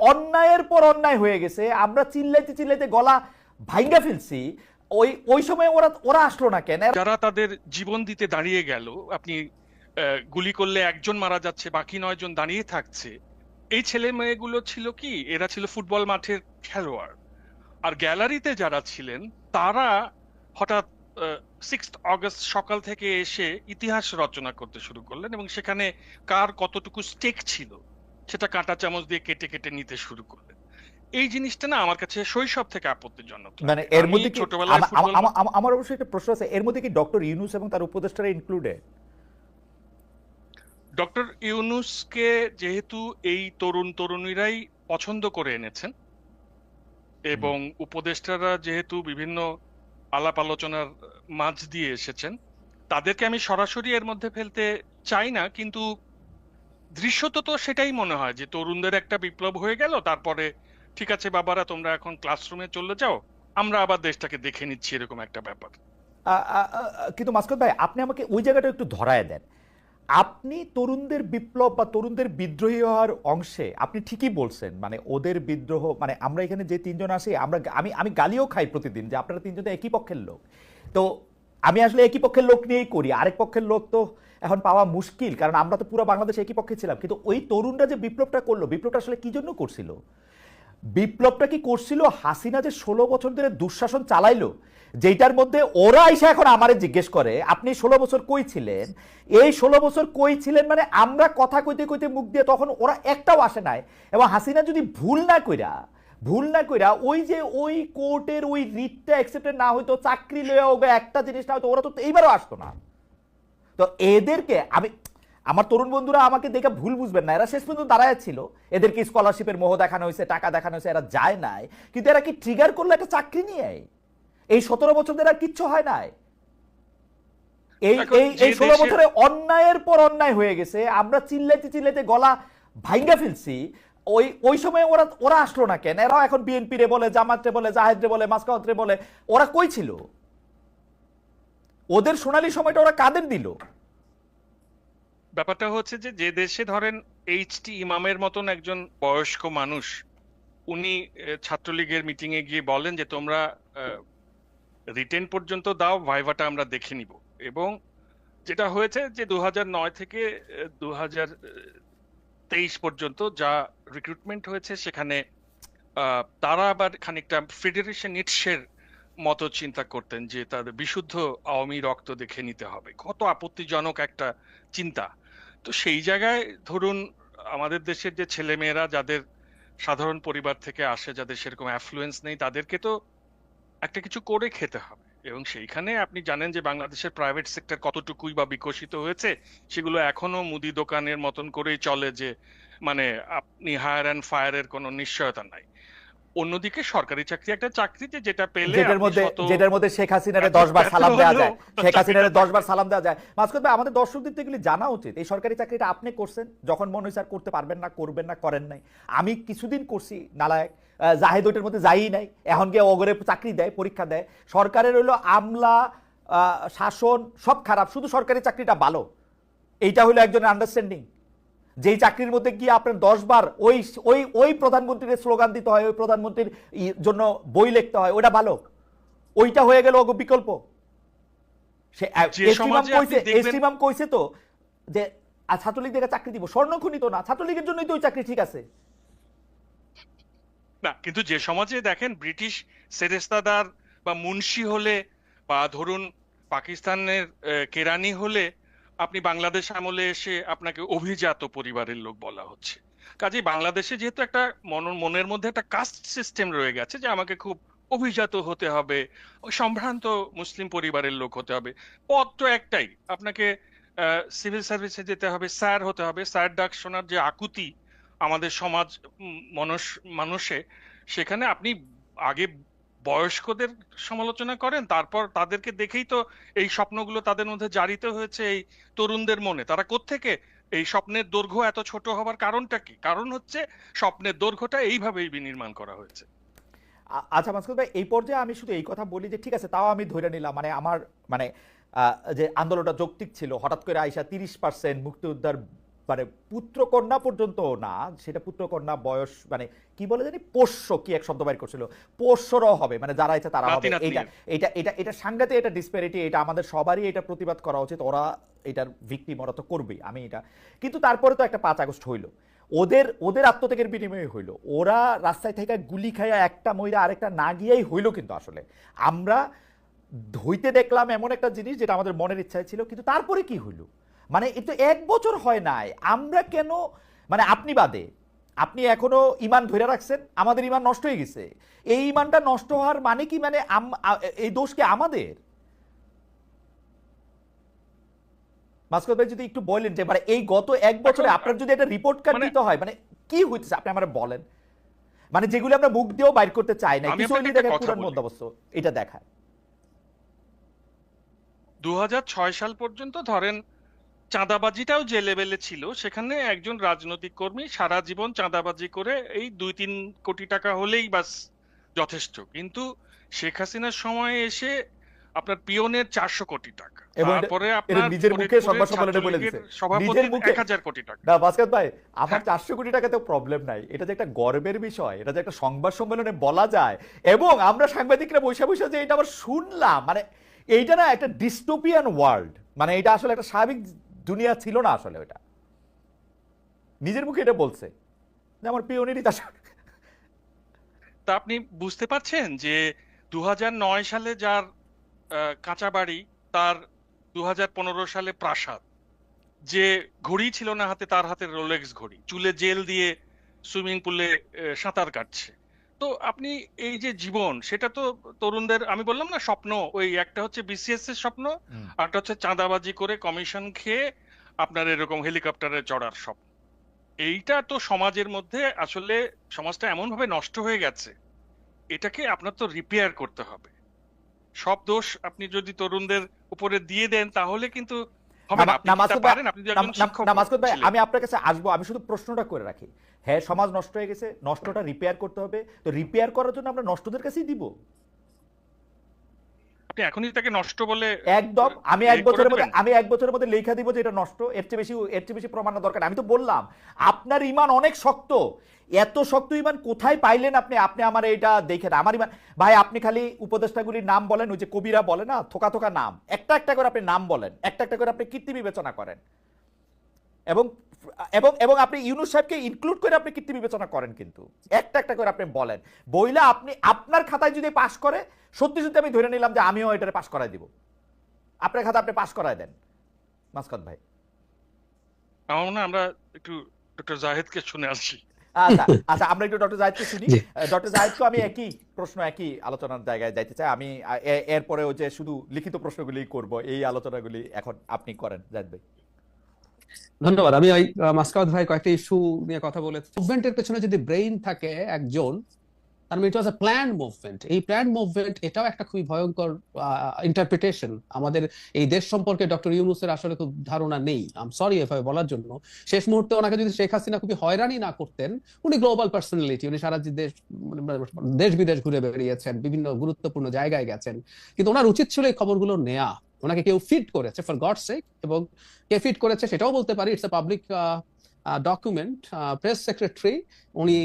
অন্যায়ের পর অন্যায় হয়ে গেছে, আমরা চিল্লাইতে চিল্লাইতে গলা ভাঙ্গা ফেলছি, ওই ওই সময় ওরা ওরা আসলো না কেন? যারা তাদের জীবন দিতে দাঁড়িয়ে গেল, আপনি গুলি করলে একজন মারা যাচ্ছে, বাকি 9 জন দাঁড়িয়ে থাকছে, এই ছেলে মেয়েগুলো ছিল কি, এরা ছিল ফুটবল মাঠের খেলোয়াড়। আর গ্যালারিতে যারা ছিলেন তারা হঠাৎ 6 আগস্ট সকাল থেকে এসে ইতিহাস রচনা করতে শুরু করলেন, এবং সেখানে কার কতটুকু স্টেক ছিল সেটা কাঁটা চামচ দিয়ে কেটে কেটে নিতে শুরু করলেন। এই জিনিসটা না আমার কাছে শৈশব থেকে আপত্তিজনক লাগে। মানে এর মধ্যে ছোটবেলায় ফুটবল আমার অবশ্যই একটা প্রশ্ন আছে, এর মধ্যে কি ডক্টর ইউনূস এবং তার উপদেষ্টারা ইনক্লুডেড? ডক্টর ইউনূসকে যেহেতু এই তরুণ তরুণীরাই পছন্দ করে এনেছেন, এবং উপদেষ্টারা যেহেতু বিভিন্ন আলাপ আলোচনার মাঝ দিয়ে এসেছেন, তাদেরকে আমি সরাসরি এর মধ্যে ফেলতে চাই না, কিন্তু দৃশ্যত তো সেটাই মনে হয় যে তরুণদের একটা বিপ্লব হয়ে গেল, তারপরে ঠিক আছে বাবারা তোমরা এখন ক্লাসরুমে চলে যাও, আমরা আবার দেশটাকে দেখে নিচ্ছি, এরকম একটা ব্যাপার। কিন্তু মাসকুদ ভাই, আপনি আমাকে ওই জায়গাটা একটু ধরায় দেন। আপনি তরুণদের বিপ্লব বা তরুণদের বিদ্রোহী হওয়ার অংশে আপনি ঠিকই বলছেন, মানে ওদের বিদ্রোহ, মানে আমরা এখানে যে তিনজন আসি, আমি গালিও খাই প্রতিদিন যে আপনারা তিনজন তো একই পক্ষের লোক। তো আমি আসলে একই পক্ষের লোক নিয়েই করি, আরেক পক্ষের লোক তো এখন পাওয়া মুশকিল, কারণ আমরা তো পুরো বাংলাদেশে একই পক্ষে ছিলাম। কিন্তু ওই তরুণরা যে বিপ্লবটা করলো, বিপ্লবটা আসলে কি জন্য করছিল? বিপ্লবটা কি করছিল হাসিনা যে 16 বছর ধরে দুঃশাসন চালাইলো, যেটার মধ্যে ওরা এসে এখন আমারে জিজ্ঞেস করে আপনি 16 বছর কই ছিলেন? এই 16 বছর কই ছিলেন মানে আমরা কথা কইতে কইতে মুখ দিয়ে তখন ওরা একটাও আসে নাই। এবং হাসিনা যদি ভুল না কইরা ওই যে ওই কোর্টের ওই রিটটা অ্যাকসেপ্টেড না হইতো, চাকরি লইয়া ওগে একটা জিনিস না হইতো, ওরা তো এইবারও আসতো না। তো এদেরকে আমার তরুণ বন্ধুরা আমাকে দেখে ভুল বুঝবেন না, এরা শেষ পর্যন্ত দাঁড়ায় ছিল, এদেরকে স্কলারশিপের মোহ দেখানো হয়েছে, টাকা দেখানো হয়েছে, এরা যায় নাই। কিন্তু এরা কি ট্রিগার করলো একটা চাকরি নিয়ে? এই 17 বছর ধরে আর কিচ্ছু হয় নাই। এই এই এই 16 বছরে অন্যায়ের পর অন্যায় হয়ে গেছে, আমরা চিল্লাইতে চিল্লাইতে গলা ভাঙ্গা ফেলছি। ওই ওই সময় ওরা ওরা আসলো না কেন? এরাও এখন বিএনপি রে বলে, জামাত রে বলে, জাহেদ রে বলে, মাসকাওয়াত রে বলে, ওরা কই ছিল? ওদের সোনালী সময়টা ওরা কাদের দিল? ব্যাপারটা হচ্ছে যে যে দেশে ধরেন এইচটি ইমামের মতন একজন বয়স্ক মানুষ, উনি ছাত্রলীগের মিটিং এ গিয়ে বলেন যে তোমরা রিটেন পর্যন্ত দাও, ভাইভাটা আমরা দেখে নিব। এবং যেটা হয়েছে যে 2009 থেকে 2023 পর্যন্ত যা রিক্রুটমেন্ট হয়েছে, সেখানে তারা আবার খানিকটা ফেডারেশন নিটসের মতো চিন্তা করতেন যে তাদের বিশুদ্ধ আওয়ামী রক্ত দেখে নিতে হবে। কত আপত্তিজনক একটা চিন্তা! তো সেই জায়গায় ধরুন আমাদের দেশের যে ছেলেমেয়েরা যাদের সাধারণ পরিবার থেকে আসে, যাদের সেরকম অ্যাফ্লুয়েন্স নেই, তাদেরকে তো একটা কিছু করে খেতে হবে। এবং সেইখানে আপনি জানেন যে বাংলাদেশের প্রাইভেট সেক্টর কতটুকুই বা বিকশিত হয়েছে, সেগুলো এখনো মুদি দোকানের মতন করেই চলে, যে মানে আপনি হায়ার অ্যান্ড ফায়ারের কোনো নিশ্চয়তা নাই। অন্যদিকে সরকারি চাকরি একটা চাকরি যে যেটা পেলে যেটার মধ্যে শেখ হাসিনারে 10 বার সালাম দেওয়া যায়, শেখ হাসিনারে 10 বার সালাম দেওয়া যায়। মাসকুদ ভাই, আমাদের দর্শকদের তো এগুলি জানা উচিত। এই সরকারি চাকরিটা আপনি করছেন, যখন মনে হয়েছে আর করতে পারবেন না, করবেন না, করেন নাই। আমি কিছুদিন করছি নালায়ক, জাহেদ ওইটার মধ্যে যাই নাই, এখন গিয়ে অগরে চাকরি দেয়, পরীক্ষা দেয়। সরকারের হইলো আমলা, শাসন সব খারাপ, শুধু সরকারি চাকরিটা ভালো। এইটা হলো একজনের আন্ডারস্ট্যান্ডিং। যেই চাকরির মধ্যে গিয়ে আপনার 10 বার ওই ওই ওই প্রধানমন্ত্রীর স্লোগান দিতে হয়, ওই প্রধানমন্ত্রীর জন্য বই লিখতে হয়, ওটা ভালো। ওইটা হয়ে গেল বিকল্প। সে এসটিমাম কইছে তো যে ছাত্রলীগ থেকে চাকরি দিব, স্বর্ণখনি তো না, ছাত্রলীগের জন্যই তো ওই চাকরি ঠিক আছে না। কিন্তু যে সমাজে দেখেন ব্রিটিশ সেরেস্তাদার বা মুন্সি হলে, বা ধরুন পাকিস্তানের কেরানি হলে, আপনি বাংলাদেশ আমলে এসে আপনাকে অভিজাত পরিবারের লোক বলা হচ্ছে। কাজেই বাংলাদেশে যেহেতু একটা মনের মধ্যে একটা কাস্ট সিস্টেম রয়ে গেছে যে আমাকে খুব অভিজাত হতে হবে, ওই সম্ভ্রান্ত মুসলিম পরিবারের লোক হতে হবে, পদ তো একটাই, আপনাকে সিভিল সার্ভিসে যেতে হবে, স্যার হতে হবে। স্যার ডাক শোনার যে আকুতি আমাদের সমাজ মানুষে, সেখানে আপনি আগে বয়স্কদের সমালোচনা করেন, তারপর তাদেরকে দেখেই তো এই স্বপ্নগুলো তাদের মধ্যে জারিত হয়েছে এই তরুণদের মনে। তারা কোত্থেকে এই স্বপ্নের দৈর্ঘ্য এত ছোট হবার কারণটা কি? কারণ হচ্ছে স্বপ্নের দৈর্ঘ্যটা এইভাবেই বিনির্মাণ করা হয়েছে। আচ্ছা মাসকুদ ভাই, এই পর্যায়ে আমি শুধু এই কথা বলি যে ঠিক আছে, তাও আমি ধরে নিলাম, মানে আমার মানে যে আন্দোলনটা যৌক্তিক ছিল, হঠাৎ করে আইসা 30% মুক্তিযোদ্ধার মানে পুত্রকন্যা পর্যন্ত না, সেটা পুত্রকন্যা বয়স মানে কি বলে জানি, পোষ্য কি এক শব্দ বাইর করছিল, পোষ্যরাও হবে, মানে যারা ইচ্ছা তারা হবে। নাতি এটা এটা এটা এটা সাংঘাতিক, এটা ডিসপ্যারিটি, এটা আমাদের সবারই এটা প্রতিবাদ করা উচিত। ওরা এটার ভিকটিম, ওরা তো করবেই, আমি এটা। কিন্তু তারপরে তো একটা 5 আগস্ট হইলো, ওদের ওদের আত্মত্যাগের বিনিময়ে হইলো, ওরা রাস্তায় থেকে গুলি খাইয়া একটা মহিলা আরেকটা না গিয়েই হইলো। কিন্তু আসলে আমরা হইতে দেখলাম এমন একটা জিনিস যেটা আমাদের মনের ইচ্ছায় ছিল, কিন্তু তারপরে কি হইলো? মানে এটা 1 বছর হয় নাই, আমরা কেন, মানে আপনি বাদে, আপনি এখনো ইমান ধরে রাখছেন, আমাদের ইমান নষ্ট হয়ে গেছে। এই ইমানটা নষ্ট হওয়ার মানে কি, মানে এই দোষ কি আমাদের? মাসুদ ভাই যদি একটু বলেন যে মানে এই গত 1 বছরে আপনার যদি একটা রিপোর্ট কার্ড মানে দিতে হয়, মানে কি হইতেছে আপনি আমার বলেন। মানে যেগুলো আমরা মুখ দিয়েও বাইর করতে চাই না, আমি কিছু আপনাকে হইলে একটা দেখেন কথা পুরান বলি। বন্দোবস্ত এটা দেখায়। 2006 সাল পর্যন্ত ধরেন চাঁদাবাজিটাও যে লেভেলে ছিল, সেখানে একজন রাজনৈতিক কর্মী সারা জীবন চাঁদাবাজি করে এই 2-3 কোটি টাকা হলেই বাস যথেষ্ট। কিন্তু শেখ হাসিনার সময়ে এসে আপনার পিয়নের 400 কোটি টাকা, এবং তারপরে এটা আপনার নিজের মুখে ফরিদপুরের সংবাদ সম্মেলনে বলে ছাত্রলীগের দিছে, নিজের সভাপতির মুখে। 1000 কোটি টাকা। না বাসকাত ভাই, আমার হ্যাঁ, 400 কোটি টাকাতে প্রবলেম নাই, এটা যে একটা গর্বের বিষয়, এটা যে একটা সংবাদ সম্মেলনে বলা যায়, এবং আমরা সাংবাদিকরা বসে বসে যে এটা আবার শুনলাম, মানে এইটা না একটা ডিস্টোপিয়ান ওয়ার্ল্ড, মানে এটা আসলে একটা স্বাভাবিক দুনিয়া ছিল না আসলে। ওটা নিজের মুখে এটা বলছে যে আমার পিওনেরই তার। তা আপনি বুঝতে পারছেন যে 2009 সালে যার কাঁচা বাড়ি, তার 2015 সালে প্রাসাদ, যে ঘড়ি ছিল না হাতে, তার হাতে রোলেক্স ঘড়ি, চুলে জেল দিয়ে সুইমিং পুলে সাঁতার কাটছে। তো আপনি এই যে জীবন, সেটা তো তরুণদের, আমি বললাম না স্বপ্ন, ওই একটা হচ্ছে বিসিএস এর স্বপ্ন, আর একটা হচ্ছে চাঁদাবাজি করে কমিশন খেয়ে আপনার এরকম হেলিকপ্টারে চড়ার স্বপ্ন। এইটা তো সমাজের মধ্যে আসলে, সমাজটা এমন ভাবে নষ্ট হয়ে গেছে, এটাকে আপনার তো রিপেয়ার করতে হবে। সব দোষ আপনি যদি তরুণদের উপরে দিয়ে দেন তাহলে কিন্তু হবে না। আপনি কি তা পারেন? আপনি যে একজন শিক্ষক মাসুদ ভাই, ছিলেন। আমি আপনার কাছে আসবো, আমি শুধু প্রশ্নটা করে রাখি। হ্যাঁ, সমাজ নষ্ট হয়ে গেছে, নষ্টটা রিপেয়ার করতে হবে, তো রিপেয়ার করার জন্য আমরা নষ্টদের কাছেই দিব। আপনি এখনই তাকে নষ্ট বলে একদম, আমি এ এক করে বছরের মধ্যে দেবেন? লেখা দিব যে এটা নষ্ট। এর চেয়ে বেশি প্রমাণ দরকার। আমি তো বললাম আপনার ইমান অনেক শক্ত, এত শক্ত ইমান কোথায় পাইলেন আপনি? আপনি আমার এটা দেখেন, আমার ইমান ভাই, আপনি খালি উপদেষ্টাগুলির নাম বলেন, ওই যে কবিরা বলে না, থোকা থোকা নাম, একটা একটা করে আপনি নাম বলেন, একটা একটা করে আপনি কীর্তি বিবেচনা করেন, এবং এবং এবং আপনি ইউনূস সাহেবকে ইনক্লুড করে আপনি কীর্তি বিবেচনা করেন, কিন্তু একটা একটা করে আপনি বলেন। বইলা আপনি আপনার খাতায় যদি পাশ করে, সত্যি সত্যি আমি ধরে নিলাম যে আমিও এটারে পাশ করাই দিব, আপনার খাতা আপনি পাশ করায় দেন মাসকাত ভাই। আমার মনে হয় আমরা একটু ডক্টর জাহেদকে শুনে আসি। আচ্ছা আচ্ছা, আমরা একটু ডক্টর জাহিদকে শুনি। জি ডক্টর জাহিদকে আমি একই প্রশ্ন, একই আলোচনার জায়গায় যাইতে চাই। আমি এরপরে যে শুধু লিখিত প্রশ্নগুলি করব, এই আলোচনাগুলি এখন আপনি করেন জাহিদ ভাই। ধন্যবাদ। আমি ওই মাসকাত ভাই কয়েকটা ইস্যু নিয়ে কথা বলেছি। মুভমেন্টের পেছনে যদি ব্রেইন থাকে একজন, তার মানে ইট ওয়াজ আ প্ল্যান মুভমেন্ট। এই প্ল্যান মুভমেন্ট এটাও একটা খুবই ভয়ঙ্কর ইন্টারপ্রিটেশন। আমাদের এই দেশ সম্পর্কে ডক্টর ইউনূসের আসলে খুব ধারণা নেই। আই এম সরি এভাবে বলার জন্য। শেষ মুহূর্তে ওনাকে যদি শেখ হাসিনা খুবই হয়রানি না করতেন, উনি গ্লোবাল পার্সোনালিটি, উনি সারা দেশ দেশ বিদেশ ঘুরে বেরিয়েছেন, বিভিন্ন গুরুত্বপূর্ণ জায়গায় গেছেন, কিন্তু ওনার উচিত ছিল এই খবরগুলো নেয়া। ওনাকে কেউ ফিড করেছে, ফর গড সেক, এবং কে ফিড করেছে সেটাও বলতে পারি, it's a public document. Press secretary উনি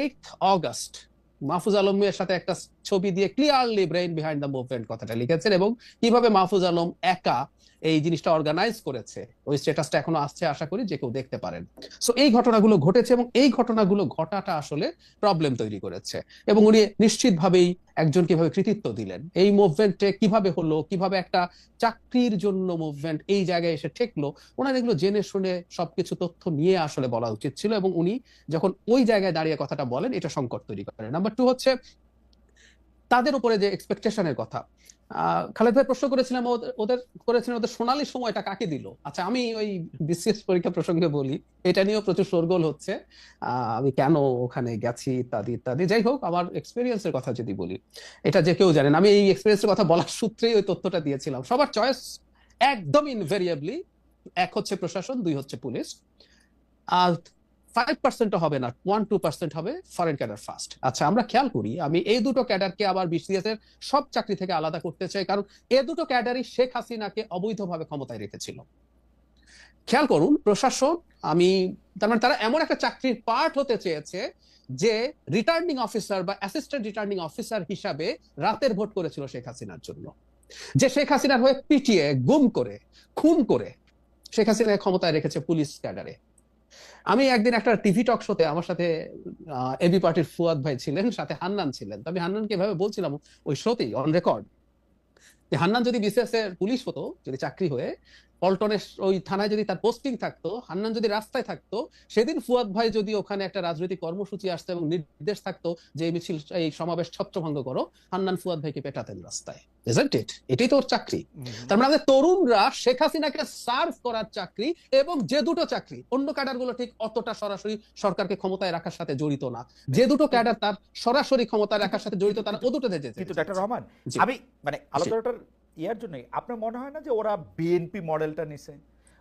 8 অগস্ট মাহফুজ আলমের সাথে একটা ছবি দিয়ে clearly brain behind the movement কথাটা লিখেছেন, এবং কিভাবে মাহফুজ আলম একা এই জিনিসটা অর্গানাইজ করেছে, ওই স্ট্যাটাসটা এখনো আসছে, আশা করি যে কেউ দেখতে পারেন। সো এই ঘটনাগুলো ঘটেছে, এবং এই ঘটনাগুলো ঘটাটা আসলে প্রবলেম তৈরি করেছে, এবং উনি নিশ্চিতভাবেই একজন কিভাবে কৃতিত্ব দিলেন এই মুভমেন্টে, কিভাবে হলো, কিভাবে একটা চাকরির জন্য মুভমেন্ট এই জায়গায় এসে ঠেকলো, ওনার এগুলো জেনে শুনে সবকিছু তথ্য নিয়ে আসলে বলা উচিত ছিল, এবং উনি যখন ওই জায়গায় দাঁড়িয়ে কথাটা বলেন, এটা সংকট তৈরি করে। নাম্বার 2 হচ্ছে তাদের উপরে যে এক্সপেকটেশনের কথা। খালেদ ভাই প্রশ্ন করেছিলাম, ওদের সোনালী সময়টা কাকে দিল। আচ্ছা, আমি ওই বিসিএস পরীক্ষা প্রসঙ্গে বলি, এটা নিয়েও প্রচুর শোরগোল হচ্ছে, আমি কেন ওখানে গেছি ইত্যাদি ইত্যাদি। যাই হোক, আমার এক্সপেরিয়েন্সের কথা যদি বলি, এটা যে কেউ জানেন, আমি এই এক্সপেরিয়েন্সের কথা বলার সূত্রেই ওই তথ্যটা দিয়েছিলাম। সবার চয়েস একদম ইনভেরিয়েবলি, 1 হচ্ছে প্রশাসন, 2 হচ্ছে পুলিশ, আর 5% হবে না, 1-2% হবে ফরেন ক্যাডার ফার্স্ট। আচ্ছা, আমরা খেয়াল করি, আমি এই দুটো ক্যাডারকে আবার বিসিএস এর সব চাকরি থেকে আলাদা করতে চাই, কারণ এই দুটো ক্যাডারই শেখ হাসিনাকে অবৈধভাবে ক্ষমতায় রেখেছিল। খেয়াল করুন, প্রশাসন আমি তার মানে তারা এমন একটা চাকরির পার্ট হতে চেয়েছে যে রিটার্নিং অফিসার বা অ্যাসিস্ট্যান্ট রিটার্নিং অফিসার হিসাবে রাতের ভোট করেছিল শেখ হাসিনার জন্য, যে শেখ হাসিনার হয়ে পিটিয়ে গুম করে খুন করে শেখ হাসিনা ক্ষমতায় রেখেছে পুলিশ ক্যাডারে। আমি একদিন একটা টিভি টক শোতে আমার সাথে এবি পার্টির ফুয়াদ ভাই ছিলেন, সাথে হান্নান ছিলেন। তো আমি হান্নানকে এভাবে বলছিলাম ওই শোতেই অন রেকর্ড, যে হান্নান যদি বিসিএস এর পুলিশ হতো, যদি চাকরি হয়ে পল্টনের ওই থানায় যদি তার পোস্টিং থাকতো, হান্নান যদি রাস্তায় থাকতো, সেদিন ফুয়াদ ভাই যদি ওখানে একটা রাজনৈতিক কর্মসূচি আসতো এবং নির্দেশ থাকতো যে এই মিছিল এই সমাবেশ ছত্রভঙ্গ করো, হান্নান ফুয়াদ ভাইকে পেটাতেন রাস্তায়। Isn't it? এটাই তো ওর চাকরি। তার মানে আমাদের তরুণরা শেখ হাসিনাকে সার্ভ করার চাকরি, এবং যে দুটো চাকরি, অন্য ক্যাডার গুলো ঠিক অতটা সরাসরি সরকারকে ক্ষমতায় রাখার সাথে জড়িত না, যে দুটো ক্যাডার তার সরাসরি ক্ষমতায় রাখার সাথে জড়িত, তারা ও দুটোতে যেতে। কিন্তু ডক্টর রহমান, আমি মানে আলোচনাটার ইয়ার জন্য, আপনার মনে হয় না যে ওরা বিএনপি মডেলটা নিছে?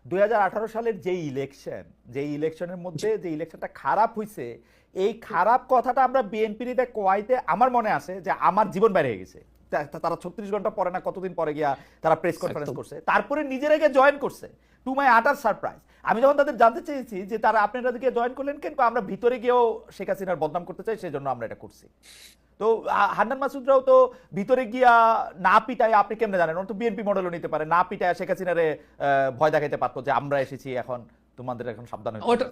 2018 সালের যে ইলেকশনের মধ্যে যে ইলেকশনটা খারাপ হইছে, এই খারাপ কথাটা আমরা বিএনপি নিতে কোয়াইতে আমার মনে আছে যে আমার জীবন বেড়ে গেছে। তারা 36 ঘন্টা পরে না কতদিন পরে গিয়া তারা প্রেস কনফারেন্স করছে, তারপরে নিজেরাকে জয়েন করছে, টু মাই আটার সারপ্রাইজ। আমি যখন তাদের জানতে চেয়েছি যে তারা আপনারা গিয়ে জয়েন করলেন কেন, আমরা ভিতরে গিয়েও শেখ হাসিনার বদনাম করতে চাই, সেজন্য আমরা এটা করছি। তো হান্নান মাসুদরাও তো ভিতরে গিয়া না পিটায়, আপনি কেমনে জানেন, ওরা তো বিএনপি মডেলও নিতে পারে, না পিটায় শেখ হাসিনারে ভয় দেখাইতে পারতো যে আমরা এসেছি, এখন তোমাদের এখন সাবধান হতে হবে।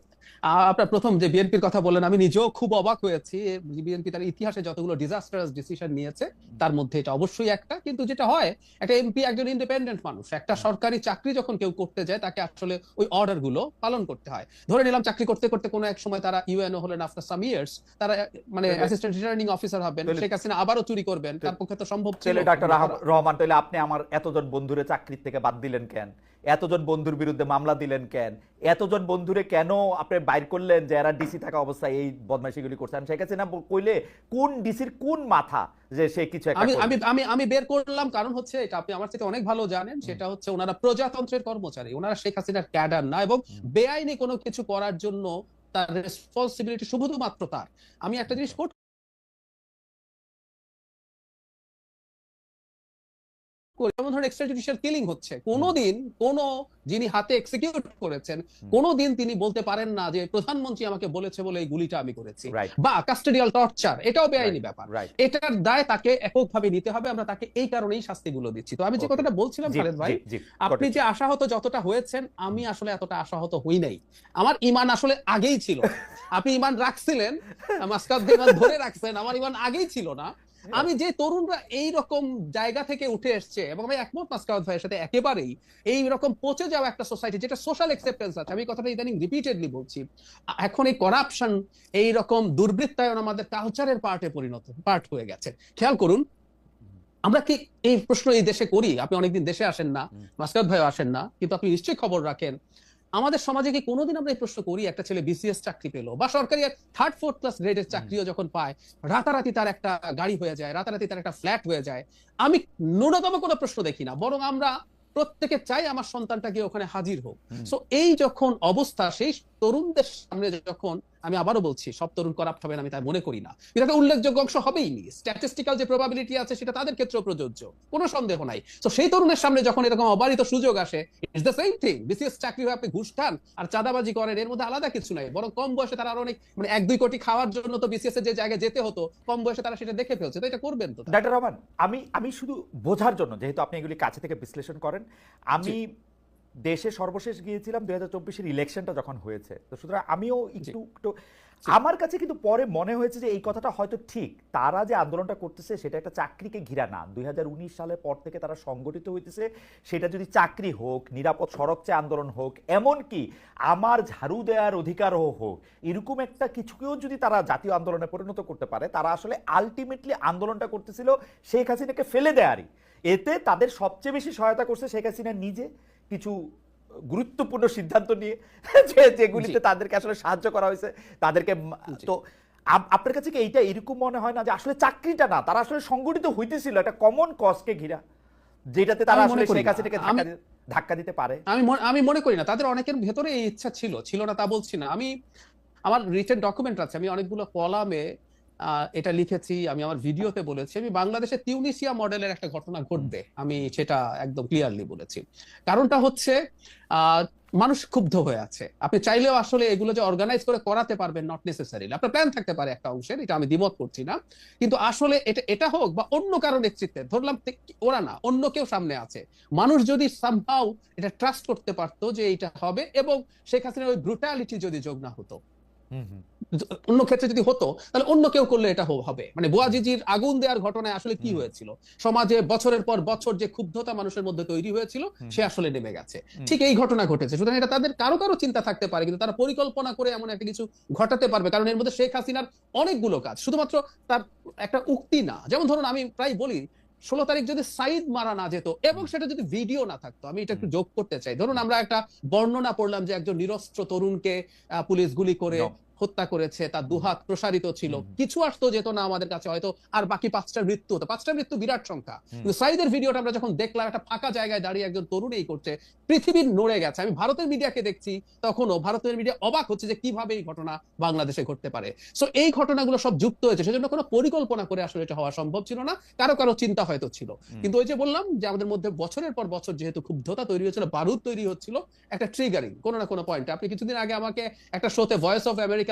আপনার প্রথম যে বিএনপির কথা বলেন, আমি নিজেও খুব অবাক হয়েছি। বিএনপি তার ইতিহাসে যতগুলো ডিজাস্টারাস ডিসিশন নিয়েছে তার মধ্যে এটা অবশ্যই একটা। কিন্তু যেটা হয়, একটা এমপি একজন ইন্ডিপেন্ডেন্ট মানুষ, একটা সরকারি চাকরি যখন কেউ করতে যায় তাকে আসলে ওই অর্ডার গুলো পালন করতে হয়। ধরে নিলাম চাকরি করতে করতে কোনো এক সময় তারা ইউএনও হলেন, আফটার সাম ইয়ার্স তারা মানে অ্যাসিস্ট্যান্ট রিটার্নিং অফিসার হবেন, শেখ হাসিনা আবারও চুরি করবেন, তার পক্ষে তো সম্ভব ছিল। ডক্টর রহমান, তাহলে আপনি আমার এতজন বন্ধুরে চাকরির থেকে বাদ দিলেন কেন? এতজন বন্ধুর বিরুদ্ধে মামলা দিলেন কেন? এতজন বন্ধুরে কেন আপনি বাইর করলেন যে এরা ডিসি থাকা অবস্থায় এই বদমাইশিগুলি করছে? আমি শেখ হাসিনা কইলে কোন ডিসির কোন মাথা যে সে কিছু একটা আমি আমি আমি বের করলাম, কারণ হচ্ছে এটা আপনি আমার থেকে অনেক ভালো জানেন, সেটা হচ্ছে ওনারা প্রজাতন্ত্রের কর্মচারী, ওনারা শেখ হাসিনার ক্যাডার না, এবং বেআইনি কোনো কিছু করার জন্য তার রেসপন্সিবিলিটি শুধুমাত্র তার। আমি একটা জিনিস যেমন ধরেন এক্সট্রাজুডিশিয়াল কিলিং হচ্ছে, কোনোদিন কোন যিনি হাতে এক্সিকিউট করেছেন কোনোদিন তিনি বলতে পারেন না যে প্রধানমন্ত্রী আমাকে বলেছে বলে এই গুলিটা আমি করেছি, বা কাস্টোডিয়াল টর্চার, এটাও বেআইনি ব্যাপার। এটার দায় তাকে এককভাবে নিতে হবে, আমরা তাকে এই কারণেই শাস্তিগুলো দিচ্ছি। তো আমি যে কথাটা বলছিলাম খালেদ ভাই, আপনি যে আশাহত যতটা হয়েছেন, আমি আসলে এতটা আশাহত হই নাই। আমার ইমান আসলে আগেই ছিল। আপনি ইমান রাখছিলেন, মাসকাত ভাই ইমান ধরে রাখছেন, আমার ইমান আগেই ছিল না। আমি যে তরুণরা এই রকম জায়গা থেকে উঠে এসছে, এবং আমি একমত মাসকাত ভাইয়ের সাথে একেবারেই, এই রকম পচে যাওয়া একটা সোসাইটি যেটা সোশ্যাল অ্যাকসেপ্টেন্স আছে, আমি কথাটা ইদানিং রিপিটেডলি বলছি, এখন এই করাপশন, এই রকম দুর্বৃত্তায়ন আমাদের কালচারের পার্ট হয়ে গেছে। খেয়াল করুন, আমরা কি এই প্রশ্ন এই দেশে করি? আপনি অনেকদিন দেশে আসেন না, মাসকাত ভাইও আসেন না, কিন্তু আপনি নিশ্চয়ই খবর রাখেন, আমাদের সমাজে কি কোনোদিন আমরা এই প্রশ্ন করি, একটা ছেলে বিসিএস চাকরি পেলো বা সরকারি 3rd 4th ক্লাস গ্রেডের চাকরিও যখন পায়, রাতারাতি তার একটা গাড়ি হয়ে যায়, রাতারাতি তার একটা ফ্ল্যাট হয়ে যায়? আমি ন্যূনতম কোনো প্রশ্ন দেখি না, বরং আমরা প্রত্যেকে চাই আমার সন্তানটা গিয়ে ওখানে হাজির হোক। সো এই যখন অবস্থা, সেই তরুণদের সামনে যখন, আমি আবারও বলছি সব তরুণ করাপ্ট হবে না আমি তাই মনে করি না, এটা একটা উল্লেখযোগ্য অংশ হবেই নি, স্ট্যাটিস্টিক্যাল যে প্রবাবিলিটি আছে সেটা তাদের ক্ষেত্রেও প্রযোজ্য, কোনো সন্দেহ নাই। তো সেই তরুণের সামনে যখন এরকম অবারিত সুযোগ আসে, it's the same thing. BCS চাকরি হয়ে আপনি ঘুষ খান আর চাঁদাবাজি করেন, এর মধ্যে আলাদা কিছু নাই, বরং কম বয়সে তারা আরো অনেক, মানে 1-2 কোটি খাওয়ার জন্য তো বিসিএস এর যে জায়গায় যেতে হতো, কম বয়সে তারা সেটা দেখে ফেলছে। তো এটা করবেন তো ডক্টর রহমান, আমি শুধু বোঝার জন্য, যেহেতু আপনি এগুলি কাছে থেকে বিশ্লেষণ করেন, আমি দেশে সর্বশেষ গিয়েছিলাম 2024-এর ইলেকশনটা যখন হয়েছে, তো সুতরাং আমিও একটু আমার কাছে কিন্তু পরে মনে হয়েছে যে এই কথাটা হয়তো ঠিক। তারা যে আন্দোলনটা করতেছে সেটা একটা চাকরিকে ঘিরা না, 2019 সালের পর থেকে তারা সংগঠিত হইতেছে, সেটা যদি চাকরি হোক, নিরাপদ সড়ক চেয়ে আন্দোলন হোক, এমনকি আমার ঝাড়ু দেওয়ার অধিকারও হোক, এরকম একটা কিছুকেও যদি তারা জাতীয় আন্দোলনে পরিণত করতে পারে, তারা আসলে আলটিমেটলি আন্দোলনটা করতেছিল শেখ হাসিনাকে ফেলে দেয়ারই। এতে তাদের সবচেয়ে বেশি সহায়তা করছে শেখ হাসিনা নিজে, কিছু গুরুত্বপূর্ণ সিদ্ধান্ত নিয়ে যেগুলিতে তাদেরকে আসলে সাহায্য করা হয়েছে তাদেরকে। তো আপনার কাছে কি এইটা এরকম মনে হয় না যে আসলে চাকরিটা না, তারা আসলে সংগঠিত হইতেছিল একটা কমন কজকে ঘিরা, যেটাতে তারা আসলে শেখ হাসিনাকে ধাক্কা দিতে পারে? আমি মনে করি না। তাদের অনেকের ভেতরে এই ইচ্ছা ছিল না তা বলছি না। আমি আমার রিটেন ডকুমেন্ট আছে, আমি অনেকগুলো কলামে এটা লিখেছি, আমি আমার ভিডিওতে বলেছি, আমি বাংলাদেশে তিউনিসিয়া মডেলের একটা ঘটনা ঘটবে, আমি সেটা একদম ক্লিয়ারলি বলেছি। কারণটা হচ্ছে মানুষ ক্ষুব্ধ হয়ে আছে। আপনি চাইলেও আসলে এগুলো যে অর্গানাইজ করে করাতে পারবেন নট নেসেসারিলি, আপনার প্ল্যান থাকতে পারে একটা অংশের, এটা আমি দ্বিমত করছি না, কিন্তু আসলে এটা হোক বা অন্য কারো নেতৃত্বে ধরলাম ওরা না অন্য কেউ সামনে আছে, মানুষ যদি সামহাউ এটা ট্রাস্ট করতে পারতো যে এটা হবে, এবং শেখ হাসিনার ওই ব্রুটালিটি যদি যোগ না হতো, হুম হুম অন্য ক্ষেত্রে যদি হতো তাহলে অন্য কেউ করলে এটা হবে। মানে বুয়াজিজির আগুন দেওয়ার ঘটনায় আসলে কি হয়েছিল, সমাজে বছরের পর বছর যে ক্ষুব্ধতা মানুষের মধ্যে তৈরি হয়েছিল সে আসলে নেমে গেছে, ঠিক এই ঘটনা ঘটেছে। সুতরাং এটা তাদের কারো কারো চিন্তা থাকতে পারে, কিন্তু তারা পরিকল্পনা করে এমন একটা কিছু ঘটাতে পারবে, কারণ এর মধ্যে শেখ হাসিনার অনেকগুলো কাজ, শুধুমাত্র তার একটা উক্তি না। যেমন ধরুন আমি প্রায় বলি 16 তারিখ যদি সাইদ মারা না যেত এবং সেটা যদি ভিডিও না থাকতো, আমি এটা একটু যোগ করতে চাই, ধরুন আমরা একটা বর্ণনা পড়লাম যে একজন নিরস্ত্র তরুণকে পুলিশ গুলি করে হত্যা করেছে, তার দুহাত প্রসারিত ছিল, কিছু আসতো যেত না আমাদের কাছে, হয়তো আর বাকি 5টা মৃত্যু হতো, 5টা মৃত্যু বিরাট সংখ্যা, কিন্তু সাইদের ভিডিওটা আমরা যখন দেখলাম একটা ফাঁকা জায়গায় দাঁড়িয়ে একজন তরুণ এই করছে, পৃথিবীর নড়ে গেছে। আমি ভারতের মিডিয়াকে দেখছি, তখনও ভারতের মিডিয়া অবাক হচ্ছে যে কিভাবে এই ঘটনা বাংলাদেশে ঘটতে পারে। সো এই ঘটনাগুলো সব যুক্ত হয়েছে, সেজন্য কোনো পরিকল্পনা করে আসলে এটা হওয়া সম্ভব ছিল না, কারো কারো চিন্তা হয়তো ছিল, কিন্তু ওই যে বললাম যে আমাদের মধ্যে বছরের পর বছর যেহেতু ক্ষুব্ধতা তৈরি হয়েছিল, বারুদ তৈরি হচ্ছিল, একটা ট্রিগারিং কোনো না কোনো পয়েন্টে। আপনি কিছুদিন আগে আমাকে একটা শোতে ভয়েস অফ আমেরিকাতে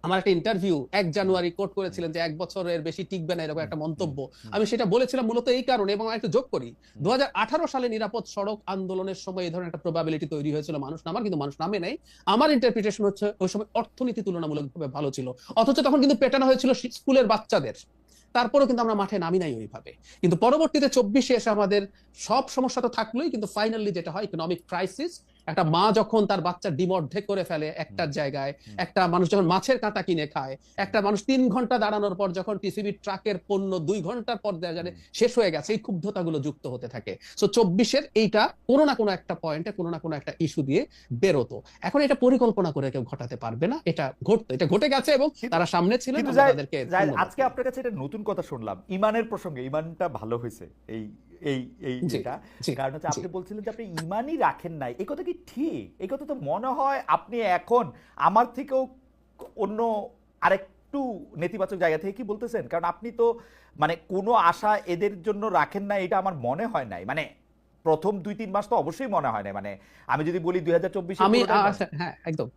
আমার একটা ইন্টারভিউ 1 জানুয়ারি কোট করেছিলেন যে 1 বছরের বেশি টিকবে না, এরকম একটা মন্তব্য। আমি সেটা বলেছিলাম মূলত এই কারণে, এবং একটু যোগ করি, 2018 সালে নিরাপদ সড়ক আন্দোলনের সময় এই ধরনের একটা প্রবাবিলিটি তৈরি হয়েছিল মানুষ নামার, কিন্তু মানুষ নামে নাই। আমার ইন্টারপ্রিটেশন হচ্ছে ওই সময় অর্থনীতি তুলনামূলকভাবে ভালো ছিল, অথচ তখন কিন্তু পেটানো হয়েছিল স্কুলের বাচ্চাদের, তারপরেও কিন্তু আমরা মাঠে নামি নাই ওইভাবে। কিন্তু পরবর্তীতে 24-এ এসে আমাদের সব সমস্যা তো থাকলোই, কিন্তু ফাইনালি যেটা হয় ইকোনমিক ক্রাইসিস, একটা মা যখন তার বাচ্চা ডিম অর্ধেক করে ফেলে একটার জায়গায়, একটা মানুষ যখন মাছের কাঁটা কিনে খায়, একটা মানুষ 3 ঘন্টা দাঁড়ানোর পর যখন টিসিবি ট্রাকের পণ্য 2 ঘন্টার পর দেয়া যায় শেষ হয়ে গেছে, এই ক্ষুব্ধতাগুলো যুক্ত হতে থাকে। সো 24-এর এইটা কোনো না কোনো একটা পয়েন্টে কোনো না কোনো একটা ইস্যু দিয়ে বেরোতো। এখন এটা পরিকল্পনা করে কেউ ঘটাতে পারবে না, এটা ঘটতো, এটা ঘটে গেছে এবং তারা সামনে ছিলেন, তাদেরকে আজকে আপনার কাছে এটা নতুন কথা শুনলাম ইমানের প্রসঙ্গে। ইমানটা ভালো হয়েছে এই এই এই এটা, কারণ হচ্ছে আপনি বলছিলেন যে আপনি ইমানই রাখেন নাই, এই কথা কি ঠিক? এই কথা তো মনে হয় আপনি এখন আমার থেকেও অন্য আরেকটু নেতিবাচক জায়গা থেকে কি বলতেছেন, কারণ আপনি তো মানে কোনো আশা এদের জন্য রাখেন না, এটা আমার মনে হয় নাই। মানে প্রথম 2-3 মাস তো অবশ্যই মনে হয় না। মানে আমি যদি বলি 2024 আমি হ্যাঁ একদম,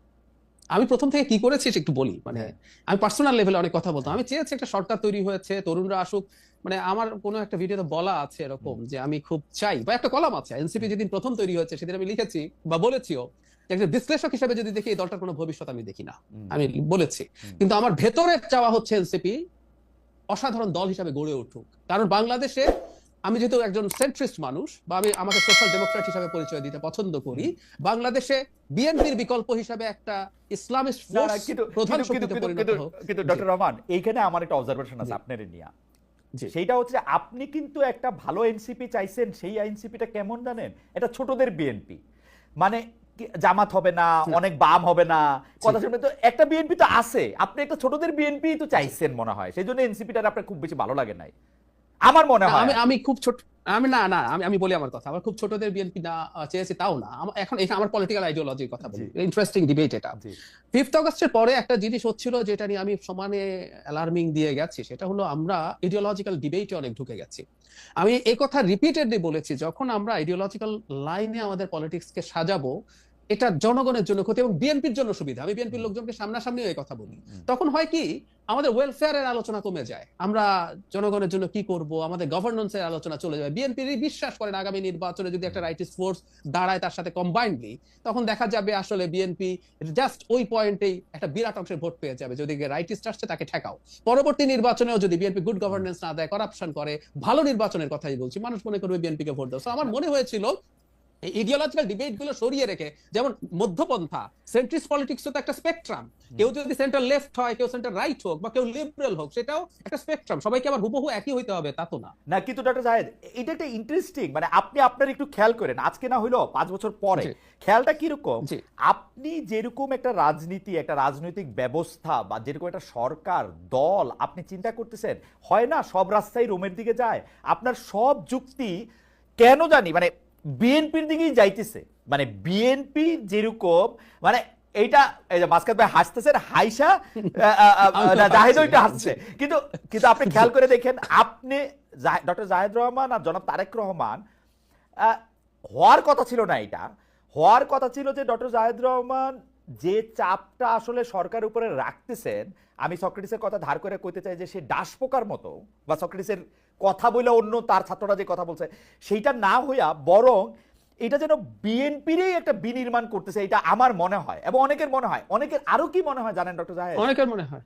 আমি প্রথম থেকে কি করেছি একটু বলি। মানে আমি পার্সোনাল লেভেলে অনেক কথা বলতাম, আমি চেয়েছি একটা সরকার তৈরি হয়েছে, তরুণরা আসুক। মানে আমার কোনো একটা ভিডিওতে বলা আছে এরকম যে আমি খুব চাই, বা একটা কলাম আছে, এনসিপি যেদিন প্রথম তৈরি হয়েছে সেদিন আমি লিখেছি বা বলেছিও যে একজন বিশ্লেষক হিসেবে যদি দেখি এই দলটার কোনো ভবিষ্যৎ আমি দেখি না, আমি বলেছি। কিন্তু আমার ভেতরে চাওয়া হচ্ছে এনসিপি অসাধারণ দল হিসাবে গড়ে উঠুক, কারণ বাংলাদেশে আমি যেহেতু একজন সেন্ট্রিস্ট মানুষ, বা আমি আমাকে সোশ্যাল ডেমোক্রেট হিসাবে পরিচয় দিতে পছন্দ করি, বাংলাদেশে বিএনপির বিকল্প হিসাবে একটা ইসলামিস্ট ফোর্স প্রধান শক্তিতে পরিণত হোক। কিন্তু ডক্টর রহমান, এইখানে আমার একটা অবজারভেশন আছে আপনার নিয়ে, সেইটা হচ্ছে আপনি কিন্তু একটা ভালো এনসিপি চাইছেন। সেই এনসিপিটা কেমন জানেন? এটা ছোটদের বিএনপি, মানে জামাত হবে না, অনেক বাম হবে না, কথা শুনবে তো একটা বিএনপি তো আছে, আপনি একটা ছোটদের বিএনপি তো চাইছেন মনে হয়, সেই জন্য এনসিপিটা আপনার খুব বেশি ভালো লাগে নাই আমার মনে হয়। আমি খুব ছোট, আমি না না আমি বলি আমার কথা, আমার খুব ছোটদের বিএনপি না চেয়েছি তাও না। এখন এখানে আমার পলিটিক্যাল আইডিওলজির কথা বলি, ইন্টারেস্টিং ডিবেট এটা। 5th অগস্টের পরে একটা জিনিস হচ্ছিল যেটা নিয়ে আমি সমানে অ্যালার্মিং দিয়ে গেছি, সেটা হলো আমরা আইডিওলজিক্যাল ডিবেটে অনেক ঢুকে গেছি। আমি এই কথা রিপিটেডলি বলেছি, যখন আমরা আইডিওলজিক্যাল লাইনে আমাদের পলিটিক্সকে সাজাবো, এটা জনগণের জন্য ক্ষতি এবং বিএনপির জন্য সুবিধা। আমি বিএনপির লোকজনকে সামনাসামনি এই কথা বলি, তখন হয় কি আমাদের ওয়েলফেয়ারের আলোচনা কমে যায়, আমরা জনগণের জন্য কি করব, আমাদের গভর্নেন্সের আলোচনা চলে যায়। বিএনপির বিশ্বাস করেন আগামী নির্বাচনে যদি একটা রাইটিস্ট ফোর্স দাঁড়ায় তার সাথে কম্বাইন্ডলি, তখন দেখা যাবে আসলে বিএনপি জাস্ট ওই পয়েন্টেই একটা বিরাট অংশের ভোট পেয়ে যাবে। যদি রাইটিস্ট আসছে তাকে ঠেকাও, পরবর্তী নির্বাচনেও যদি বিএনপি গুড গভর্নেন্স না দেয়, করাপশন করে, ভালো নির্বাচনের কথাই বলছি, মানুষ মনে করবে বিএনপিকে ভোট দাও। আমার মনে হয়েছিল ইডিওলজিক্যাল ডিবেট গুলো সরিয়ে রেখে, যেমন মধ্যপন্থা সেন্ট্রিস্ট পলিটিক্স তো একটা স্পেকট্রাম, কেউ যদি সেন্টার লেফট হয়, কেউ সেন্টার রাইট হোক, বা কেউ লিবারেল হোক, সেটাও একটা স্পেকট্রাম, সবাইকে আবার হুবহু একই হইতে হবে তা তো না। না কিন্তু ডক্টর জাহেদ, এটা একটা ইন্টারেস্টিং, মানে আপনি আপনার একটু খেয়াল করেন, আজকে না হইলো 5 বছর পরে খেয়ালটা কিরকম, আপনি যেরকম একটা রাজনীতি, একটা রাজনৈতিক ব্যবস্থা বা যেরকম একটা সরকার দল আপনি চিন্তা করতেছেন, হয় না সব রাস্তায় রোমের দিকে যায়, আপনার সব যুক্তি কেন জানি মানে বিএনপির দিকেই যাইতেছে। মানে বিএনপি যেরকম, মানে এইটা এই যে মাসকাত ভাই হাসতেছেন, হাইসা জাহেদ ওইটা হাসছে, কিন্তু কিন্তু আপনি খেয়াল করে দেখেন, আপনি ডক্টর জাহেদ রহমান আর জনাব তারেক রহমান হওয়ার কথা ছিল না, এটা হওয়ার কথা ছিল যে ডক্টর জাহেদ রহমান যে চাপটা আসলে সরকারের উপরে রাখতেছেন, আমি সক্রেটিসের কথা ধার করে কইতে চাই যে সে ডাস পোকার মতো, বা সক্রেটিসের কথা বলে অন্য তার ছাত্ররা যে কথা বলছে সেইটা না হইয়া বরং এটা যেন বিএনপিরই একটা বিনির্মাণ করতেছে, এটা আমার মনে হয় এবং অনেকের মনে হয়। অনেকের আরো কি মনে হয় জানেন ডক্টর জাহেদ? অনেকের মনে হয়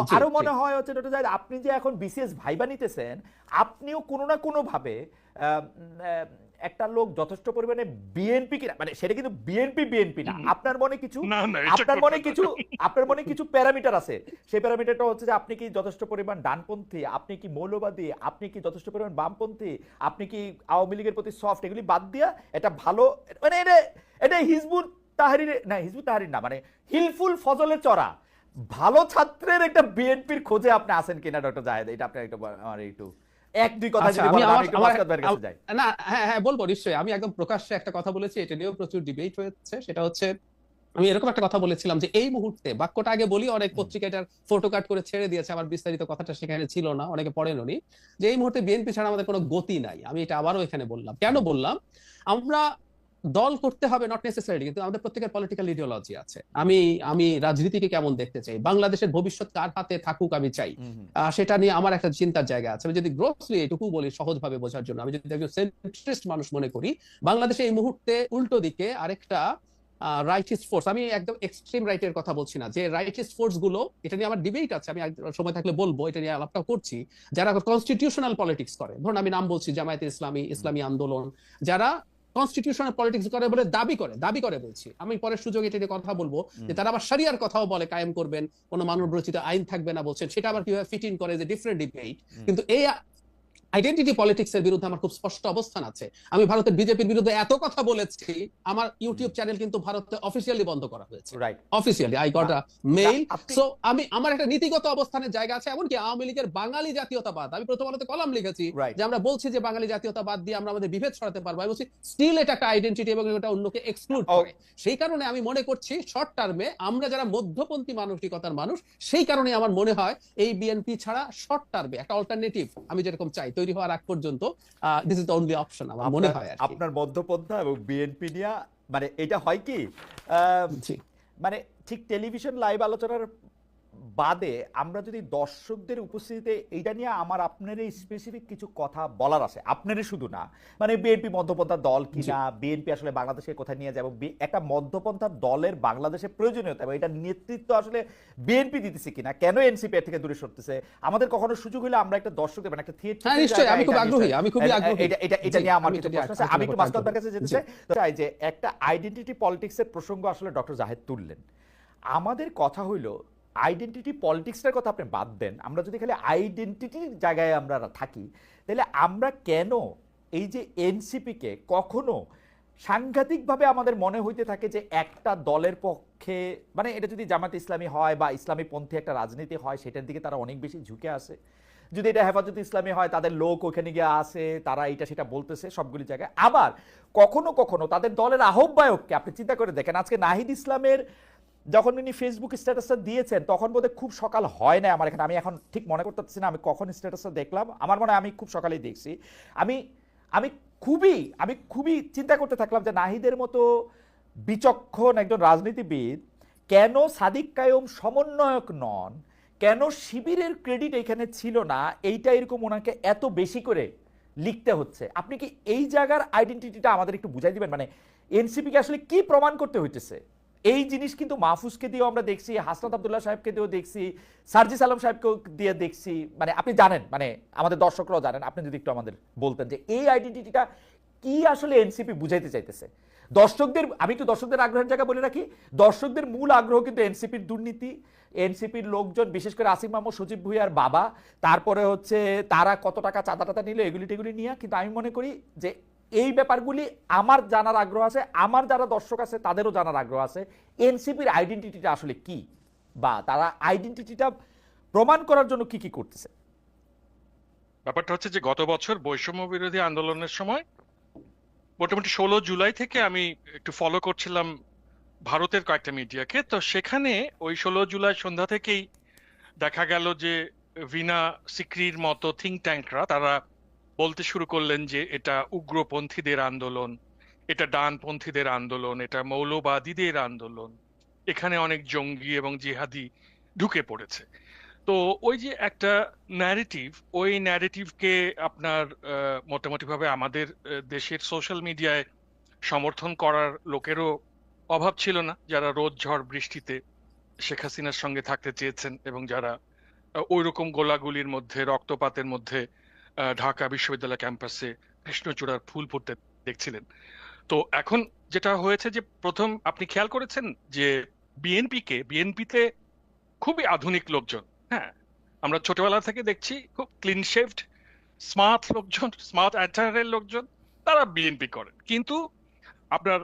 জি, আরো জি। মনে হয় হচ্ছে ডক্টর জাহেদ, আপনি যে এখন বিসিএস ভাইবা নিতেছেন, আপনিও কোনো না কোনো ভাবে একটা লোক যথেষ্ট পরিমাণে বিএনপি কিনা, মানে সেটা কিন্তু বিএনপি না, আপনার মনে কিছু না না, এটা আপনার করবেন মনে না। কিছু আপনার মনে কিছু প্যারামিটার আছে। সেই প্যারামিটারটা হচ্ছে যে আপনি কি যথেষ্ট পরিমাণ ডানপন্থী, আপনি কি মৌলবাদী, আপনি কি যথেষ্ট পরিমাণ বামপন্থী, আপনি কি আওয়ামী লীগের প্রতি সফট, এগুলি বাদ দিয়া এটা ভালো, মানে এটা হিজবুত তাহরির না, হিজবুত তাহরির না, মানে হিলফুল ফজলে চড়া ভালো ছাত্রের একটা বিএনপির খোঁজে আপনি আছেন কিনা ডক্টর জাহেদ? এটা আপনি একটু আমার একটু এক দুই কথা আচ্ছা, যদি আমি বলেন, আমার আমি একটু আমার মাসকাত ভাইয়ের কাছে যাই। না, হ্যাঁ হ্যাঁ বলবো নিশ্চয়ই। আমি একদম প্রকাশ্যে একটা কথা বলেছি, এটা নিয়েও প্রচুর ডিবেট হয়েছে। সেটা হচ্ছে, আমি এরকম একটা কথা বলেছিলাম যে এই মুহূর্তে, বাক্যটা আগে বলি, অনেক পত্রিকায় এটার ফটো কাট করে ছেড়ে দিয়েছে, আমার বিস্তারিত কথাটা সেখানে ছিল না, অনেকে পড়েননি, যে এই মুহূর্তে বিএনপি ছাড়া আমাদের কোনো গতি নাই। আমি এটা আবারও এখানে বললাম। কেন বললাম? আমরা দল করতে হবে নট নেসেসারিলি, কিন্তু আমাদের প্রত্যেকের পলিটিক্যাল ইডিওলজি আছে। আমি আমি রাজনীতিকে কেমন দেখতে চাই, বাংলাদেশের ভবিষ্যৎ কার হাতে থাকুক আমি চাই, সেটা নিয়ে আমার একটা চিন্তার জায়গা আছে। আমি যদি গ্রোসলি এটুকু বলি সহজভাবে বোঝার জন্য, আমি যদি একজন সেন্ট্রিস্ট মানুষ মনে করি, বাংলাদেশে এই মুহূর্তে উল্টো দিকে আরেকটা রাইটিস্ট ফোর্স, আমি একদম এক্সট্রিম রাইটের কথা বলছি না, যে রাইটিস্ট ফোর্স গুলো, এটা নিয়ে আমার ডিবেট আছে, আমি সময় থাকলে বলবো, এটা নিয়ে আলাপটা করছি, যারা কনস্টিটিউশনাল পলিটিক্স করে, ধরুন আমি নাম বলছি, জামায়াতে ইসলামী, ইসলামী আন্দোলন, যারা কনস্টিটিউশনাল পলিটিক্স করে বলে দাবি করে বলছি, আমি পরের সুযোগে এটা নিয়ে কথা বলবো, যে তারা আবার শরিয়ার কথাও বলে কায়েম করবেন, কোনো মানব রচিত আইন থাকবে না বলছেন, সেটা আবার কিভাবে ফিট ইন করে, যে ডিফারেন্ট ডিবেট। কিন্তু এই আইডেন্টিটি পলিটিক্স এর বিরুদ্ধে আমার খুব স্পষ্ট অবস্থান আছে। আমি ভারতের বিজেপির বিরুদ্ধে এত কথা বলেছি, আমার ইউটিউব চ্যানেল কিন্তু ভারতে অফিসিয়ালি বন্ধ করা হয়েছে, right. Officially I got a mail. আপনি সো আমি, আমার একটা নীতিগত অবস্থানের জায়গা আছে। এমনকি আওয়ামী লীগের বাঙালি জাতীয়তাবাদ, আমি প্রথম আলোতে কলাম লিখেছি রাইট। যে আমরা বলছি যে বাঙালি জাতীয়তাবাদ দিয়ে আমরা আমাদের বিভেদ ছড়াতে পারবো, আমি বলছি স্টিল এটা একটা আইডেন্টিটি এবং এটা অন্যকে এক্সক্লুড করে। সেই কারণে আমি মনে করছি শর্ট টার্মে আমরা যারা মধ্যপন্থী মানসিকতার মানুষ, সেই কারণে আমার মনে হয় এই বিএনপি ছাড়া শর্ট টার্মে একটা অল্টারনেটিভ আমি যেরকম চাই তৈরি হওয়ার আগ পর্যন্ত this is the only option আমার মনে হয় আর কি। আপনার মধ্যপন্থা এবং বিএনপি নিয়ে, মানে এটা হয় কি, জি মানে ঠিক টেলিভিশন লাইভ আলোচনার বাদে আমরা যদি দর্শকদের উপস্থিতিতে এইটা নিয়ে আমার আপনার স্পেসিফিক কিছু কথা বলার আছে, আপনারই শুধু না, মানে বিএনপি মধ্যপন্থা দল কিনা, বিএনপি আসলে বাংলাদেশকে কোথায় নিয়ে যাবে, একটা মধ্যপন্থা দলের বাংলাদেশে প্রয়োজনীয়তা এবং এটা নেতৃত্ব আসলে বিএনপি দিতেছে কিনা, কেন এনসিপি এর থেকে দূরে সরতেছে, আমাদের কখনো সুযোগ হলে আমরা একটা দর্শক মানে একটা হ্যাঁ নিশ্চয়ই, আমি খুব আগ্রহী, আমি খুবই আগ্রহী। এটা নিয়ে আমার কিছু প্রশ্ন আছে। আমি একটু মাসকাত মাস্টার ভাইয়ের কাছে যেতে চাই যে একটা আইডেন্টিটি পলিটিক্সের প্রসঙ্গ আসলে ডক্টর জাহেদ তুললেন। আমাদের কথা হইলো আইডেন্টিটি পলিটিক্সের কথা আপনি বাদ দেন, আমরা যদি খালি আইডেন্টিটির জায়গায় আমরা থাকি, তাহলে আমরা কেন এই যে এনসিপিকে কখনো সাংঘাতিকভাবে আমাদের মনে হইতে থাকে যে একটা দলের পক্ষে, মানে এটা যদি জামাত ইসলামী হয় বা ইসলামী পন্থী একটা রাজনীতি হয়, সেটার দিকে তারা অনেক বেশি ঝুঁকে আসে। যদি এটা হেফাজত ইসলামী হয়, তাদের লোক ওখানে গিয়ে আসে, তারা এটা সেটা বলতেছে সবগুলি জায়গায়। আবার কখনো কখনো তাদের দলের আহ্বায়ককে আপনি চিন্তা করে দেখেন, আজকে নাহিদ ইসলামের যখন উনি ফেসবুক স্ট্যাটাসটা দিয়েছেন তখন বোধহয় খুব সকাল হয় না আমার এখানে, আমি এখন ঠিক মনে করতে পারছি না আমি কখন স্ট্যাটাসটা দেখলাম, আমার মনে হয় আমি খুব সকালেই দেখছি। আমি আমি খুবই চিন্তা করতে থাকলাম যে নাহিদের মতো বিচক্ষণ একজন রাজনীতিবিদ কেন সাদিক কায়ুম সমন্বয়ক নন, কেন শিবিরের ক্রেডিট এখানে ছিল না, এইটা এরকম ওনাকে এত বেশি করে লিখতে হচ্ছে। আপনি কি এই জায়গার আইডেন্টিটিটা আমাদের একটু বুঝাই দিবেন, মানে এনসিপিকে আসলে কি প্রমাণ করতে হইতেছে? এই জিনিস কিন্তু মাহফুজকে দিয়েও আমরা দেখছি, হাসনাত আব্দুল্লাহ সাহেবকে দিয়েও দেখছি, সার্জিস আলম সাহেবকেও দিয়ে দেখছি, মানে আপনি জানেন, মানে আমাদের দর্শকরাও জানেন, আপনি যদি একটু আমাদের বলতেন যে এই আইডেন্টিটিটা কি আসলে এনসিপি বুঝাইতে চাইতেছে দর্শকদের। আমি একটু দর্শকদের আগ্রহের জায়গা বলে রাখি, দর্শকদের মূল আগ্রহ কিন্তু এনসিপির দুর্নীতি, এনসিপির লোকজন, বিশেষ করে আসিফ মাহমুদ, সজীব ভুঁইয়ার বাবা, তারপরে হচ্ছে তারা কত টাকা চাঁদা টাদা নিল, এগুলি টেগুলি নিয়ে। কিন্তু আমি মনে করি যে এই ব্যাপারগুলি আমার জানার আগ্রহ আছে, আমার যারা দর্শক আছে তাদেরও জানার আগ্রহ আছে এনসিপির আইডেন্টিটিটা আসলে কি, বা তারা আইডেন্টিটিটা প্রমাণ করার জন্য কি কি করতেছে। ব্যাপারটা হচ্ছে যে গত বছর বৈষম্য বিরোধী আন্দোলনের সময় মোটামুটি 16 জুলাই থেকে আমি একটু ফলো করছিলাম ভারতের কয়েকটা মিডিয়াকে, তো সেখানে ওই 16 জুলাই সন্ধ্যা থেকেই দেখা গেল যে ভিনা সিক্রির মতো থিঙ্ক ট্যাঙ্করা তারা বলতে শুরু করলেন যে এটা উগ্রপন্থীদের আন্দোলন, এটা ডানপন্থীদের আন্দোলন, এটা মৌলবাদীদের আন্দোলন, এখানে অনেক জঙ্গি এবং জিহাদি ঢুকে পড়েছে। তো ওই যে একটা ন্যারেটিভ, ওই ন্যারেটিভকে আপনার মোটামুটি ভাবে আমাদের দেশের সোশ্যাল মিডিয়ায় সমর্থন করার লোকেরও অভাব ছিল না, যারা রোদ ঝড় বৃষ্টিতে শেখ হাসিনার সঙ্গে থাকতে চেয়েছেন এবং যারা ওই রকম গোলাগুলির মধ্যে, রক্তপাতের মধ্যে ঢাকা বিশ্ববিদ্যালয় ক্যাম্পাসে কৃষ্ণচূড়ার ফুল ফুটতে দেখছিলেন। তো এখন যেটা হয়েছে যে প্রথম আপনি খেয়াল করেছেন যে বিএনপিতে খুবই আধুনিক লোকজন, হ্যাঁ, আমরা ছোটবেলা থেকে দেখছি খুব ক্লিন শেভড স্মার্ট লোকজন, স্মার্ট অ্যাটায়ারের লোকজন, তারা বিএনপি করেন। কিন্তু আপনার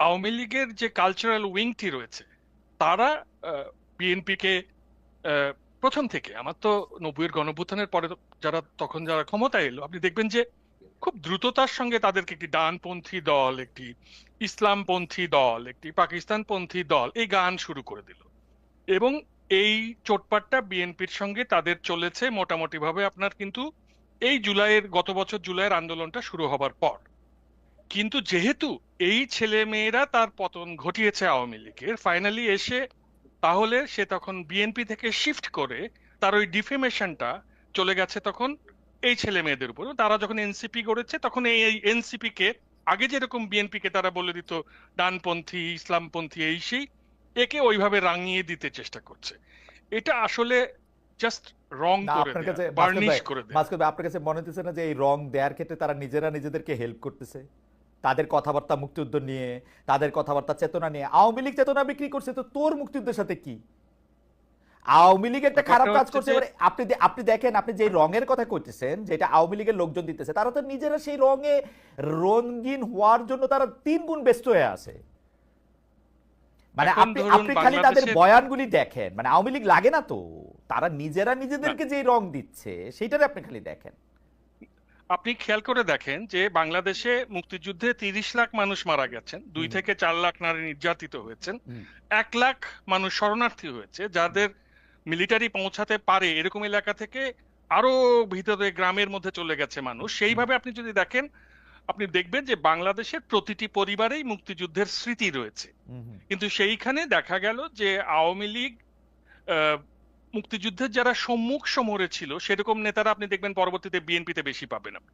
আওয়ামী লীগের যে কালচারাল উইংটি রয়েছে, তারা বিএনপিকে প্রথম থেকে, আমার তো 90-এর গণঅভ্যুত্থানের পরে তখন যারা ক্ষমতায় এলো, আপনি দেখবেন যে খুব দ্রুততার সঙ্গে তাদেরকে একটি ডানপন্থী দল, একটি ইসলামপন্থী দল, একটি পাকিস্তানপন্থী দল এই গান শুরু করে দিল। এবং এই চোটপাটটা বিএনপির সঙ্গে তাদের চলেছে মোটামুটি ভাবে আপনার কিন্তু এই গত বছর জুলাইয়ের আন্দোলনটা শুরু হবার পর। কিন্তু যেহেতু এই ছেলে মেয়েরা তার পতন ঘটিয়েছে আওয়ামী লীগের, ফাইনালি এসে তাহলে সে তখন বিএনপি থেকে শিফট করে তার ওই ডিফেমেশনটা চলে গেছে তখন এই ছেলে মেয়েদের উপর। তারা যখন এনসিপি গড়েছে তখন এই এনসিপি কে আগে যেরকম বিএনপি কে তারা বলে দিত ডানপন্থী, ইসলামপন্থী, এই সেই, একে ওইভাবে রাঙিয়ে দিতে চেষ্টা করছে। এটা আসলে জাস্ট রং না, করে আপনার দেয়া, কাছে বার্নিশ করে দেয়া। মাসুদ ভাই, আপনার কাছে মনে হচ্ছে না যে এই রং দেওয়ার ক্ষেত্রে তারা নিজেরা নিজেদেরকে হেল্প করতেছে? তাদের কথাবার্তা মুক্তিযুদ্ধ নিয়ে, তাদের কথাবার্তা চেতনা নিয়ে, আওয়ামী লীগ চেতনা বিক্রি করছে, তো তোর মুক্তিযুদ্ধের সাথে কি? আওয়ামী লীগ একটা খারাপ ব্যাপারটা কাজ হচ্ছে করছে। যে এবারে আপনি দেখেন, আপনি যে রঙের কথা কইতেছেন, যেটা আওয়ামী লীগের লোকজন দিতেছে, তারা তো নিজেরা সেই রঙে রঙিন হওয়ার জন্য তারা 3 গুণ ব্যস্ত হয়ে আছে। মানে এখন আপনি ধরুন আপনি খালি তাদের বাংলাদেশের বয়ানগুলি দেখেন, মানে আওয়ামী লীগ লাগে না তো, তারা নিজেরা না, নিজেদেরকে যে রং দিচ্ছে সেইটারে আপনি খালি দেখেন। আপনি খেয়াল করে দেখেন যে বাংলাদেশে মুক্তিযুদ্ধে 30 লাখ মানুষ মারা গেছেন, 2 হুম, থেকে 4 লাখ নারী নির্যাতিত হয়েছেন, হুম, 1 লাখ মানুষ শরণার্থী হয়েছে, যাদের মিলিটারি পৌঁছাতে পারে এরকম এলাকা থেকে আরো ভিতরে গ্রামের মধ্যে চলে গেছে মানুষ। হুম, সেইভাবে আপনি যদি দেখেন, আপনি দেখবেন যে বাংলাদেশের প্রতিটি পরিবারেই মুক্তিযুদ্ধের স্মৃতি রয়েছে। হুম, হুম। কিন্তু সেইখানে দেখা গেল যে আওয়ামী লীগ আহ, মুক্তিযুদ্ধের যারা সম্মুখ সমরে ছিল সেরকম নেতারা আপনি দেখবেন পরবর্তীতে বিএনপিতে বেশি পাবেন আপনি।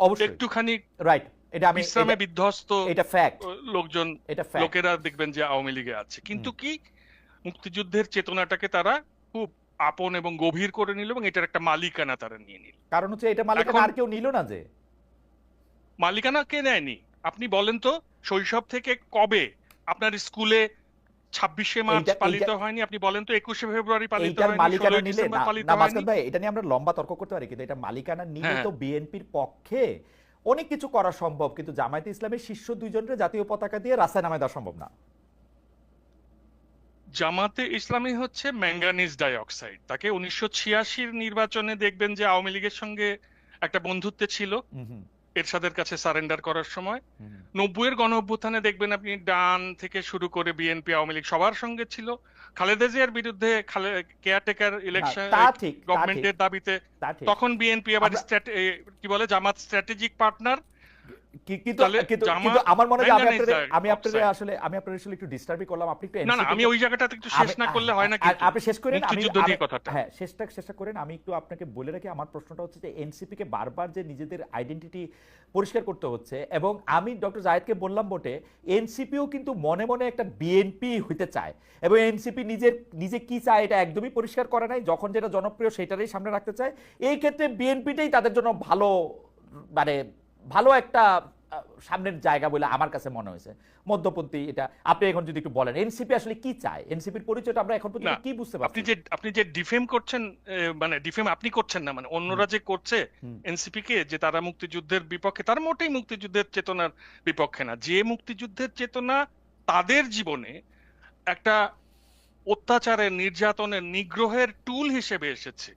অবশ্যই একটুখানি রাইট, এটা আমি বিশ্রামে বিধ্বস্ত এটা ফ্যাক্ট, লোকজন, এটা ফ্যাক্ট। লোকেরা দেখবেন যে আওয়ামী লীগে আছে, কিন্তু কি মুক্তিযুদ্ধের চেতনাটাকে তারা খুব আপন এবং গভীর করে নিল এবং এটার একটা মালিকানা তারা নিয়ে নিল। কারণ হচ্ছে এটা মালিকানা এখন আর কেউ নিল না যে। মালিকানা কে নেয়নি? আপনি বলেন তো, শৈশব থেকে কবে আপনার স্কুলে 26শে মার্চ এইটা পালিত এইটা হয়নি? আপনি বলেন তো 21শে ফেব্রুয়ারি পালিত এইটার হয়নি, মালিকানা 16ই নিলে ডিসেম্বর না, পালিত না হয়নি? মাসকাত ভাই, এটা নিয়ে আমরা লম্বা তর্ক করতে পারি, কিন্তু এটা মালিকানা নিলে হ্যাঁ, তো বিএনপির পক্ষে অনেক কিছু করা সম্ভব, কিন্তু জামায়াতে ইসলামের শীর্ষ দুইজনের জাতীয় পতাকা দিয়ে রাস্তায় নামায় দেওয়া সম্ভব না। জামাতে ইসলামী হচ্ছে ম্যাঙ্গানিজ ডাইঅক্সাইড। তাকে 1986-র নির্বাচনে দেখবেন যে আওয়ামী লীগের সঙ্গে একটা বন্ধুত্বে ছিল হুম, হুম, এরশাদের কাছে সারেন্ডার করার সময়। হুম, হুম। 90-এর গণ অভ্যুত্থানে দেখবেন আপনি ডান থেকে শুরু করে বিএনপি, আওয়ামী লীগ সবার সঙ্গে ছিল। খালেদা জিয়ার বিরুদ্ধে কেয়ারটেকার না, ইলেকশন তা ঠিক, তা ঠিক, গভর্নমেন্টের দাবিতে তা ঠিক। তখন বিএনপি আবার আমরা কি বলে, জামাত স্ট্র্যাটেজিক পার্টনার। কিন্তু তাহলে কিন্তু কিন্তু জামাত আমার মনে হয় যে ম্যাঙ্গানিজ আমি আপনাদের ডাইঅক্সাইড। আমি আপনাদের আসলে একটু ডিস্টার্বই করলাম, আপনি একটু না না, এনসিপি আমি ওই জায়গাটাতে একটু শেষ না করলে হয় না, কিন্তু আপনি শেষ করেন, আমি মুক্তিযুদ্ধ নিয়ে কথাটা। হ্যাঁ, শেষটা করেন। আমি একটু আপনাকে বলে রাখি, আমার প্রশ্নটা হচ্ছে যে এনসিপি কে বারবার যে নিজেদের আইডেন্টিটি পরিষ্কার করতে হচ্ছে, এবং আমি ডক্টর জায়েদকে বললাম বটে, এনসিপিও কিন্তু মনে মনে একটা বিএনপি হইতে চায়, এবং এনসিপি নিজে কি চায় এটা একদমই পরিষ্কার করে নাই, যখন যেটা জনপ্রিয় সেটারই সামনে রাখতে চায়। এই ক্ষেত্রে বিএনপিটাই তাদের জন্য ভালো, মানে ভালো একটা সামনের জায়গা বলে আমার কাছে মনে হয়েছে, মধ্যপন্থী। এটা আপনি এখন যদি একটু বলেন এনসিপি আসলে কি চায়, এনসিপির পরিচয়টা আমরা এখন না, পর্যন্ত কি বুঝতে পারছি? আপনি যে ডিফেম করছেন, মানে ডিফেম আপনি করছেন না, মানে অন্যরা যে করছে হুম, এনসিপি কে, যে তারা মুক্তিযুদ্ধের বিপক্ষে, তার মোটেই মুক্তিযুদ্ধের চেতনার বিপক্ষে না। যে মুক্তিযুদ্ধের চেতনা তাদের জীবনে একটা অত্যাচারের, নির্যাতনের, নিগ্রহের টুল হিসেবে এসেছে,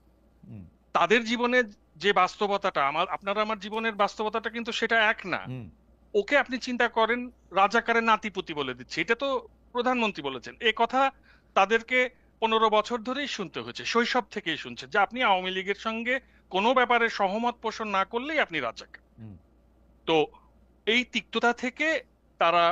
হুম, তাদের জীবনে যে বাস্তবতাটা, আপনার আমার জীবনের বাস্তবতাটা কিন্তু সেটা এক না। হুম, ওকে আপনি চিন্তা করেন রাজাকারের নাতিপুতি বলে দিচ্ছে, এটা তো প্রধানমন্ত্রী বলেছেন। এ কথা তাদেরকে 15 বছর ধরেই শুনতে হয়েছে, শৈশব থেকেই শুনছে যে আপনি আওয়ামী লীগের সঙ্গে কোনো ব্যাপারে সহমত পোষণ না করলেই আপনি রাজাকার। হুম, তো এই তিক্ততা থেকে তারা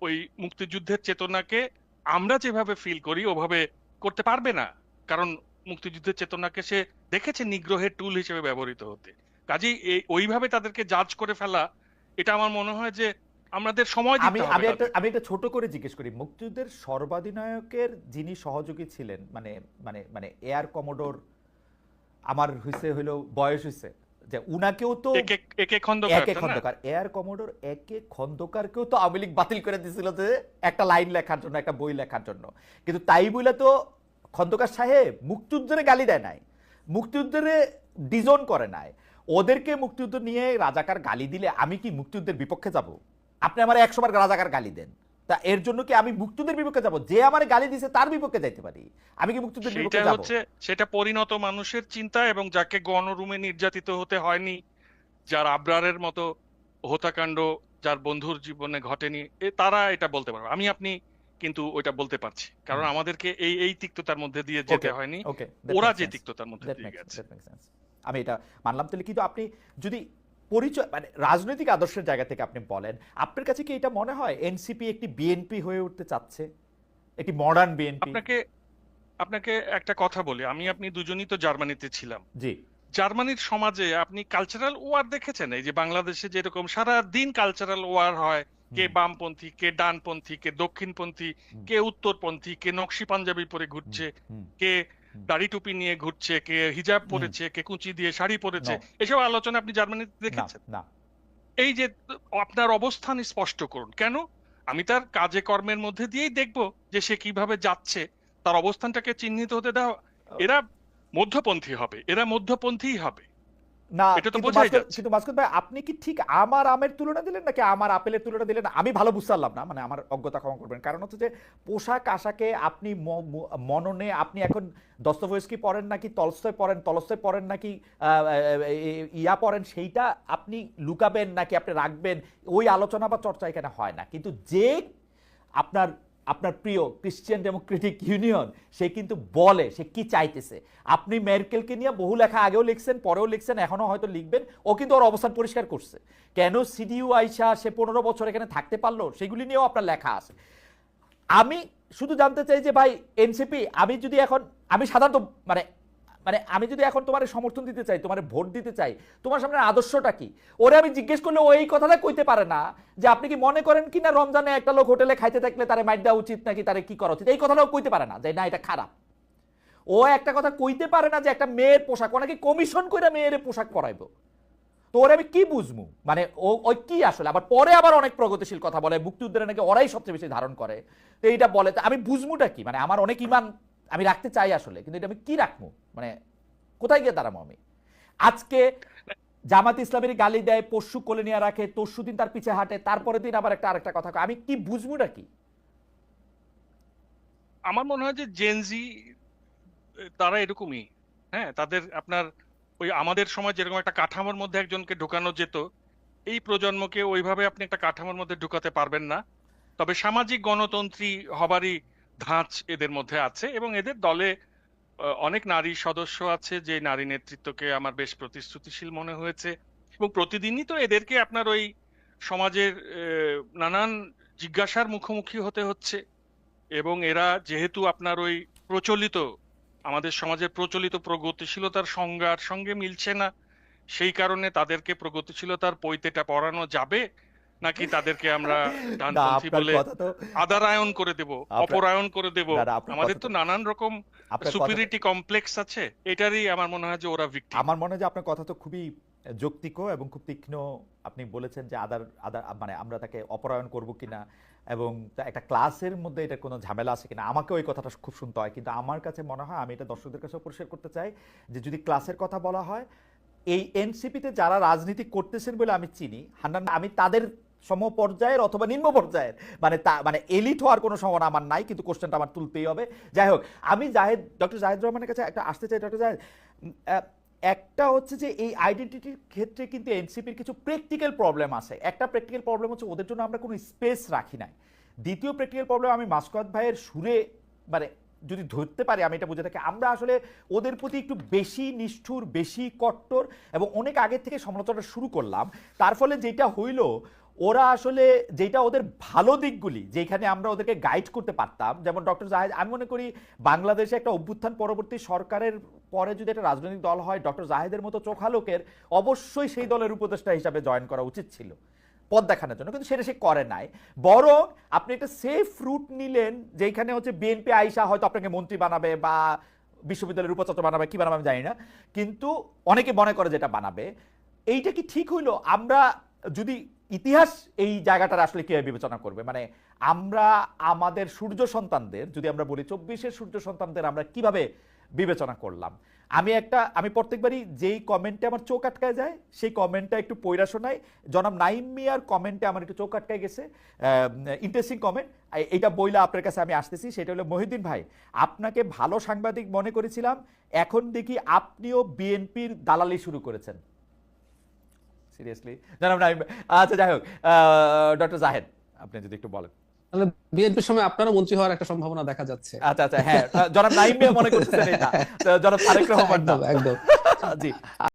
ওই মুক্তিযুদ্ধের চেতনাকে আমরা যেভাবে ফিল করি ওভাবে করতে পারবে না, কারণ মুক্তিযুদ্ধের চেতনাকে সে দেখেছে নিগ্রহের টুল হিসেবে ব্যবহৃত হতে। কাজেই ওইভাবে তাদেরকে জাজ করে ফেলা, এটা আমার মনে হয় যে আমাদের সময় আমি দিতে আমি হবে একটা তাদের। আমি একটা ছোট করে জিজ্ঞেস করি, মুক্তিযুদ্ধের সর্বাধিনায়কের যিনি সহযোগী ছিলেন, মানে মানে মানে এয়ার কমোডোর, আমার হইলো বয়স হইছে যে উনাকেও তো একে খন্দকার, একে তাই না? খন্দকার, এয়ার কমোডোর একে খন্দকারকেও তো আওয়ামী লীগ বাতিল করে দিয়েছিল যে একটা লাইন লেখার জন্য, একটা বই লেখার জন্য। কিন্তু তাই বলে তো খন্দকার সাহেব মুক্তিযুদ্ধের গালি দেয় নাই, মুক্তিযুদ্ধের ডিজোন করে নাই। ওদেরকে মুক্তিযুদ্ধ নিয়ে রাজাকার গালি দিলে আমি কি মুক্তিযুদ্ধের বিপক্ষে যাব? আপনি আমার 100 বার রাজাকার গালি দেন, তা এর জন্য কি আমি মুক্তিযুদ্ধের বিপক্ষে যাব? যে আমার গালি দিছে তার বিপক্ষে যাইতে পারি, আমি কি মুক্তিযুদ্ধের সেটা বিপক্ষে যাব? হচ্ছে, সেটা পরিণত মানুষের চিন্তা, এবং যাকে গণরুমে নির্যাতিত হতে হয়নি, যার আবরারের মতো হত্যাকাণ্ড যার বন্ধুর জীবনে ঘটেনি, তারা এটা বলতে পারবে। আমি আপনি কিন্তু ওইটা বলতে পারছি, কারণ আমাদেরকে এই তিক্ততার মধ্যে দিয়ে যেতে ওকে হয়নি, ওকে, ওরা যে তিক্ততার মধ্যে দিয়ে গেছে। আমি এটা মানলাম। তাহলে কিন্তু আপনি যদি পরিচয় মানে রাজনৈতিক আদর্শের জায়গা থেকে আপনি বলেন, আপনার কাছে কি এটা মনে হয় এনসিপি একটি বিএনপি হয়ে উঠতে চাচ্ছে, একটি মডার্ন বিএনপি? আপনাকে আপনাকে একটা কথা বলি, আমি আপনি দুজনই তো জার্মানিতে ছিলাম। জি, জার্মানির সমাজে আপনি কালচারাল ওয়ার দেখেছেন? এই যে বাংলাদেশে যেরকম সারা দিন কালচারাল ওয়ার হয়, কে বামপন্থী, কে ডানপন্থী, কে দক্ষিণপন্থী, কে উত্তরপন্থী, কে নকশি পাঞ্জাবি পরে ঘুরছে, কে দাড়ি টুপি নিয়ে ঘুরছে, কে হিজাব পরেছে, কে কুচি দিয়ে শাড়ি পরেছে, এসব আলোচনা আপনি জার্মানিতে না দেখেছেন? না, এই যে আপনার অবস্থান স্পষ্ট করুন। কেন? আমি তার কাজে কর্মের মধ্যে দিয়েই দেখবো যে সে কিভাবে যাচ্ছে, তার অবস্থানটাকে চিহ্নিত হতে দাও। এরা মধ্যপন্থী হবে, এরা মধ্যপন্থীই হবে, না, এটা তো কিন্তু বোঝাই যাচ্ছে। কিন্তু মাসুদ ভাই, আপনি কি ঠিক আমার আমের তুলনা দিলেন নাকি আমার আপেলের তুলনা দিলেন? আমি ভালো বুঝতে পারলাম না, মানে আমার অজ্ঞতা ক্ষমা করবেন। কারণ হচ্ছে যে পোশাক আশাকে আপনি মননে আপনি এখন দস্তয়েভস্কি পড়েন নাকি টলস্টয় পড়েন, টলস্টয় পড়েন নাকি ইয়া পড়েন, সেইটা আপনি লুকাবেন নাকি আপনি রাখবেন, ওই আলোচনা বা চর্চা এখানে হয় না। কিন্তু যে আপনার আপনার প্রিয় ক্রিশ্চিয়ান ডেমোক্রেটিক ইউনিয়ন, সে কিন্তু বলে সে কি চাইতেছে। আপনি মেরকেলকে নিয়ে বহু লেখা আগেও লিখছেন, পরেও লিখছেন, এখনো হয়তো লিখবেন। ও কিন্তু ওর অবস্থান পরিষ্কার করছে, কেন সিডিইউ আইসা সে 15 বছর এখানে থাকতে পারলো, সেগুলি নিয়েও আপনার লেখা আছে। আমি শুধু জানতে চাই যে ভাই এনসিপি, আমি যদি এখন, আমি সাধারণত মানে মানে আমি যদি এখন তোমার সমর্থন দিতে চাই, তোমার ভোট দিতে চাই, তোমার সামনে আদর্শটা কি? ওরে আমি জিজ্ঞেস করলে ও এই কথাটা কইতে পারে না যে আপনি কি মনে করেন কি না রমজানে একটা লোক হোটেলে খাইতে থাকলে তারে মাইর দেওয়া উচিত নাকি তারে কি করা উচিত, এই কথাটাও কইতে পারে না যে না এটা খারাপ। ও একটা কথা কইতে পারে না যে একটা মেয়ের পোশাক, ও নাকি কমিশন কইরা মেয়ের পোশাক পরাইবো। তো ওরে আমি কি বুঝবো, মানে ও ওই কি আসলে? আবার পরে আবার অনেক প্রগতিশীল কথা বলে, মুক্তিযুদ্ধের নাকি ওরাই সবচেয়ে বেশি ধারণ করে। তো এইটা বলে, তো আমি বুঝবোটা কি? মানে আমার অনেক ইমান আমি রাখতে চাই আসলে, কিন্তু এটা আমি কি রাখবো, মানে কোথায় গিয়ে দাঁড়াবো আমি? আজকে জামাত ইসলামের গালি দেয়, পরশু কোলে নিয়ে রাখে, তরশু দিন তার পিছে হাঁটে, তারপরে দিন আবার একটা আরেকটা কথা কয়। আমি কি বুঝবোটা কি? আমার মনে হয় যে জেনজি তারা এরকমই। হ্যাঁ, তাদের আপনার ওই আমাদের সময় যেরকম একটা কাঠামোর মধ্যে একজনকে ঢোকানো যেত, এই প্রজন্মকে ওইভাবে আপনি একটা কাঠামোর মধ্যে ঢুকাতে পারবেন না। তবে সামাজিক গণতন্ত্রী হবারই ধাঁচ এদের মধ্যে আছে, এবং এদের দলে অনেক নারী সদস্য আছে যে নারী নেতৃত্বকে আমার বেশ প্রতিশ্রুতিশীল মনে হয়েছে। এবং প্রতিদিনই তো এদেরকে আপনার ওই সমাজের নানান জিজ্ঞাসার মুখোমুখি হতে হচ্ছে। এবং এরা যেহেতু আপনার ওই প্রচলিত, আমাদের সমাজের প্রচলিত প্রগতিশীলতার সংজ্ঞার সঙ্গে মিলছে না, সেই কারণে তাদেরকে প্রগতিশীলতার পৈতেটা পড়ানো যাবে, নাকি তাদেরকে আমরা না, ডানপন্থী আপনার বলে কথা তো, আদারায়ন করে দেব, অপরায়ণ করে দেব? না না, আপনার আমাদের কথা তো তো, নানান রকম আপনার কথা তো, সুপিরিটি কমপ্লেক্স আছে, এটারই আমার মনে হয় যে ওরা ভিকটিম। আমার মনে হয় যে আপনার কথা তো খুবই যৌক্তিক এবং খুব তীক্ষ্ণ। আপনি বলেছেন যে আদার আদার মানে আমরা তাকে অপরায়ণ করব কিনা, এবং একটা ক্লাসের মধ্যে এটা কোনো ঝামেলা আছে কিনা। আমাকে ওই কথাটা খুব শুনতে হয়, কিন্তু আমার কাছে মনে হয়, আমি এটা দর্শকদের কাছেও পরিষ্কার করতে চাই, যে যদি ক্লাসের কথা বলা হয়, এই এনসিপিতে যারা রাজনীতি করতেছেন বলে আমি চিনি, হান্নান, আমি তাদের সম পর্যায়ের অথবা নিম্ন পর্যায়ের, মানে মানে এলিট হওয়ার কোনো সম্ভাবনা আমার নাই, কিন্তু কোশ্চেনটা আমার তুলতেই হবে। যাই হোক, আমি ডক্টর জাহেদ রহমানের কাছে একটা আসতে চাই। ডক্টর জাহেদ, একটা হচ্ছে যে এই আইডেন্টিটির ক্ষেত্রে কিন্তু এনসিপির কিছু প্র্যাকটিক্যাল প্রবলেম আছে। একটা প্র্যাকটিক্যাল প্রবলেম হচ্ছে ওদের জন্য আমরা কোনো স্পেস রাখি নাই। দ্বিতীয় প্র্যাকটিক্যাল প্রবলেম, আমি মাসকাত ভাইয়ের সুরে মানে যদি ধরতে পারি, আমি এটা বুঝে থাকি, আমরা আসলে ওদের প্রতি একটু বেশি নিষ্ঠুর, বেশি কট্টর, এবং অনেক আগে থেকে সমালোচনা শুরু করলাম। তার ফলে যেটা হইল, ওরা আসলে যেটা ওদের ভালো দিকগুলি যেখানে আমরা ওদেরকে গাইড করতে পারতাম, যেমন ডক্টর জাহেদ, আমি মনে করি বাংলাদেশে একটা অভ্যুত্থান পরবর্তী সরকারের পরে যদি একটা রাজনৈতিক দল হয়, ডক্টর জাহেদের মতো চোখা লোকের অবশ্যই সেই দলের উপদেষ্টা হিসাবে জয়েন করা উচিত ছিল পথ দেখানোর জন্য, কিন্তু সেটা সে করে নাই। বরং আপনি একটা সেফ রুট নিলেন যেখানে হচ্ছে বিএনপি আইসা হয়তো আপনাকে মন্ত্রী বানাবে বা বিশ্ববিদ্যালয়ের উপাচার্য বানাবে, কি বানাবে আমি জানি না, কিন্তু অনেকে মনে করে যেটা বানাবে। এইটা কি ঠিক হইলো? আমরা যদি ইতিহাস এই জায়গাটার আসলে কিভাবে বিবেচনা করবে, মানে আমরা আমাদের সূর্য সন্তানদের যদি আমরা বলি 24-এর সূর্য সন্তানদের আমরা কিভাবে বিবেচনা করলাম। আমি প্রত্যেকবারই যেই কমেন্টে আমার চোখ আটকায় যায় সেই কমেন্টটা একটু পয়রা শোনাই। জনাব নাইম মিয়ার কমেন্টে আমার একটু চোখ আটকায় গেছে, ইন্টারেস্টিং কমেন্ট, এইটা বইলা আপনার কাছে আমি আসতেছি। সেটা হলো, মহিউদ্দিন ভাই, আপনাকে ভালো সাংবাদিক মনে করেছিলাম, এখন দেখি আপনিও বিএনপির দালালি শুরু করেছেন। সিরিয়াসলি জনাব নাইম? আচ্ছা, যাই হোক, ডক্টর জাহেদ আপনি যদি একটু বলেন। তাহলে বিএনপির সময় আপনারও মন্ত্রী হওয়ার একটা সম্ভাবনা দেখা যাচ্ছে। আচ্ছা আচ্ছা, হ্যাঁ, জনাব নাইম মিয়া মনে করতেছেন এটা, জনাব তারেক রহমান না। একদম একদম। জি।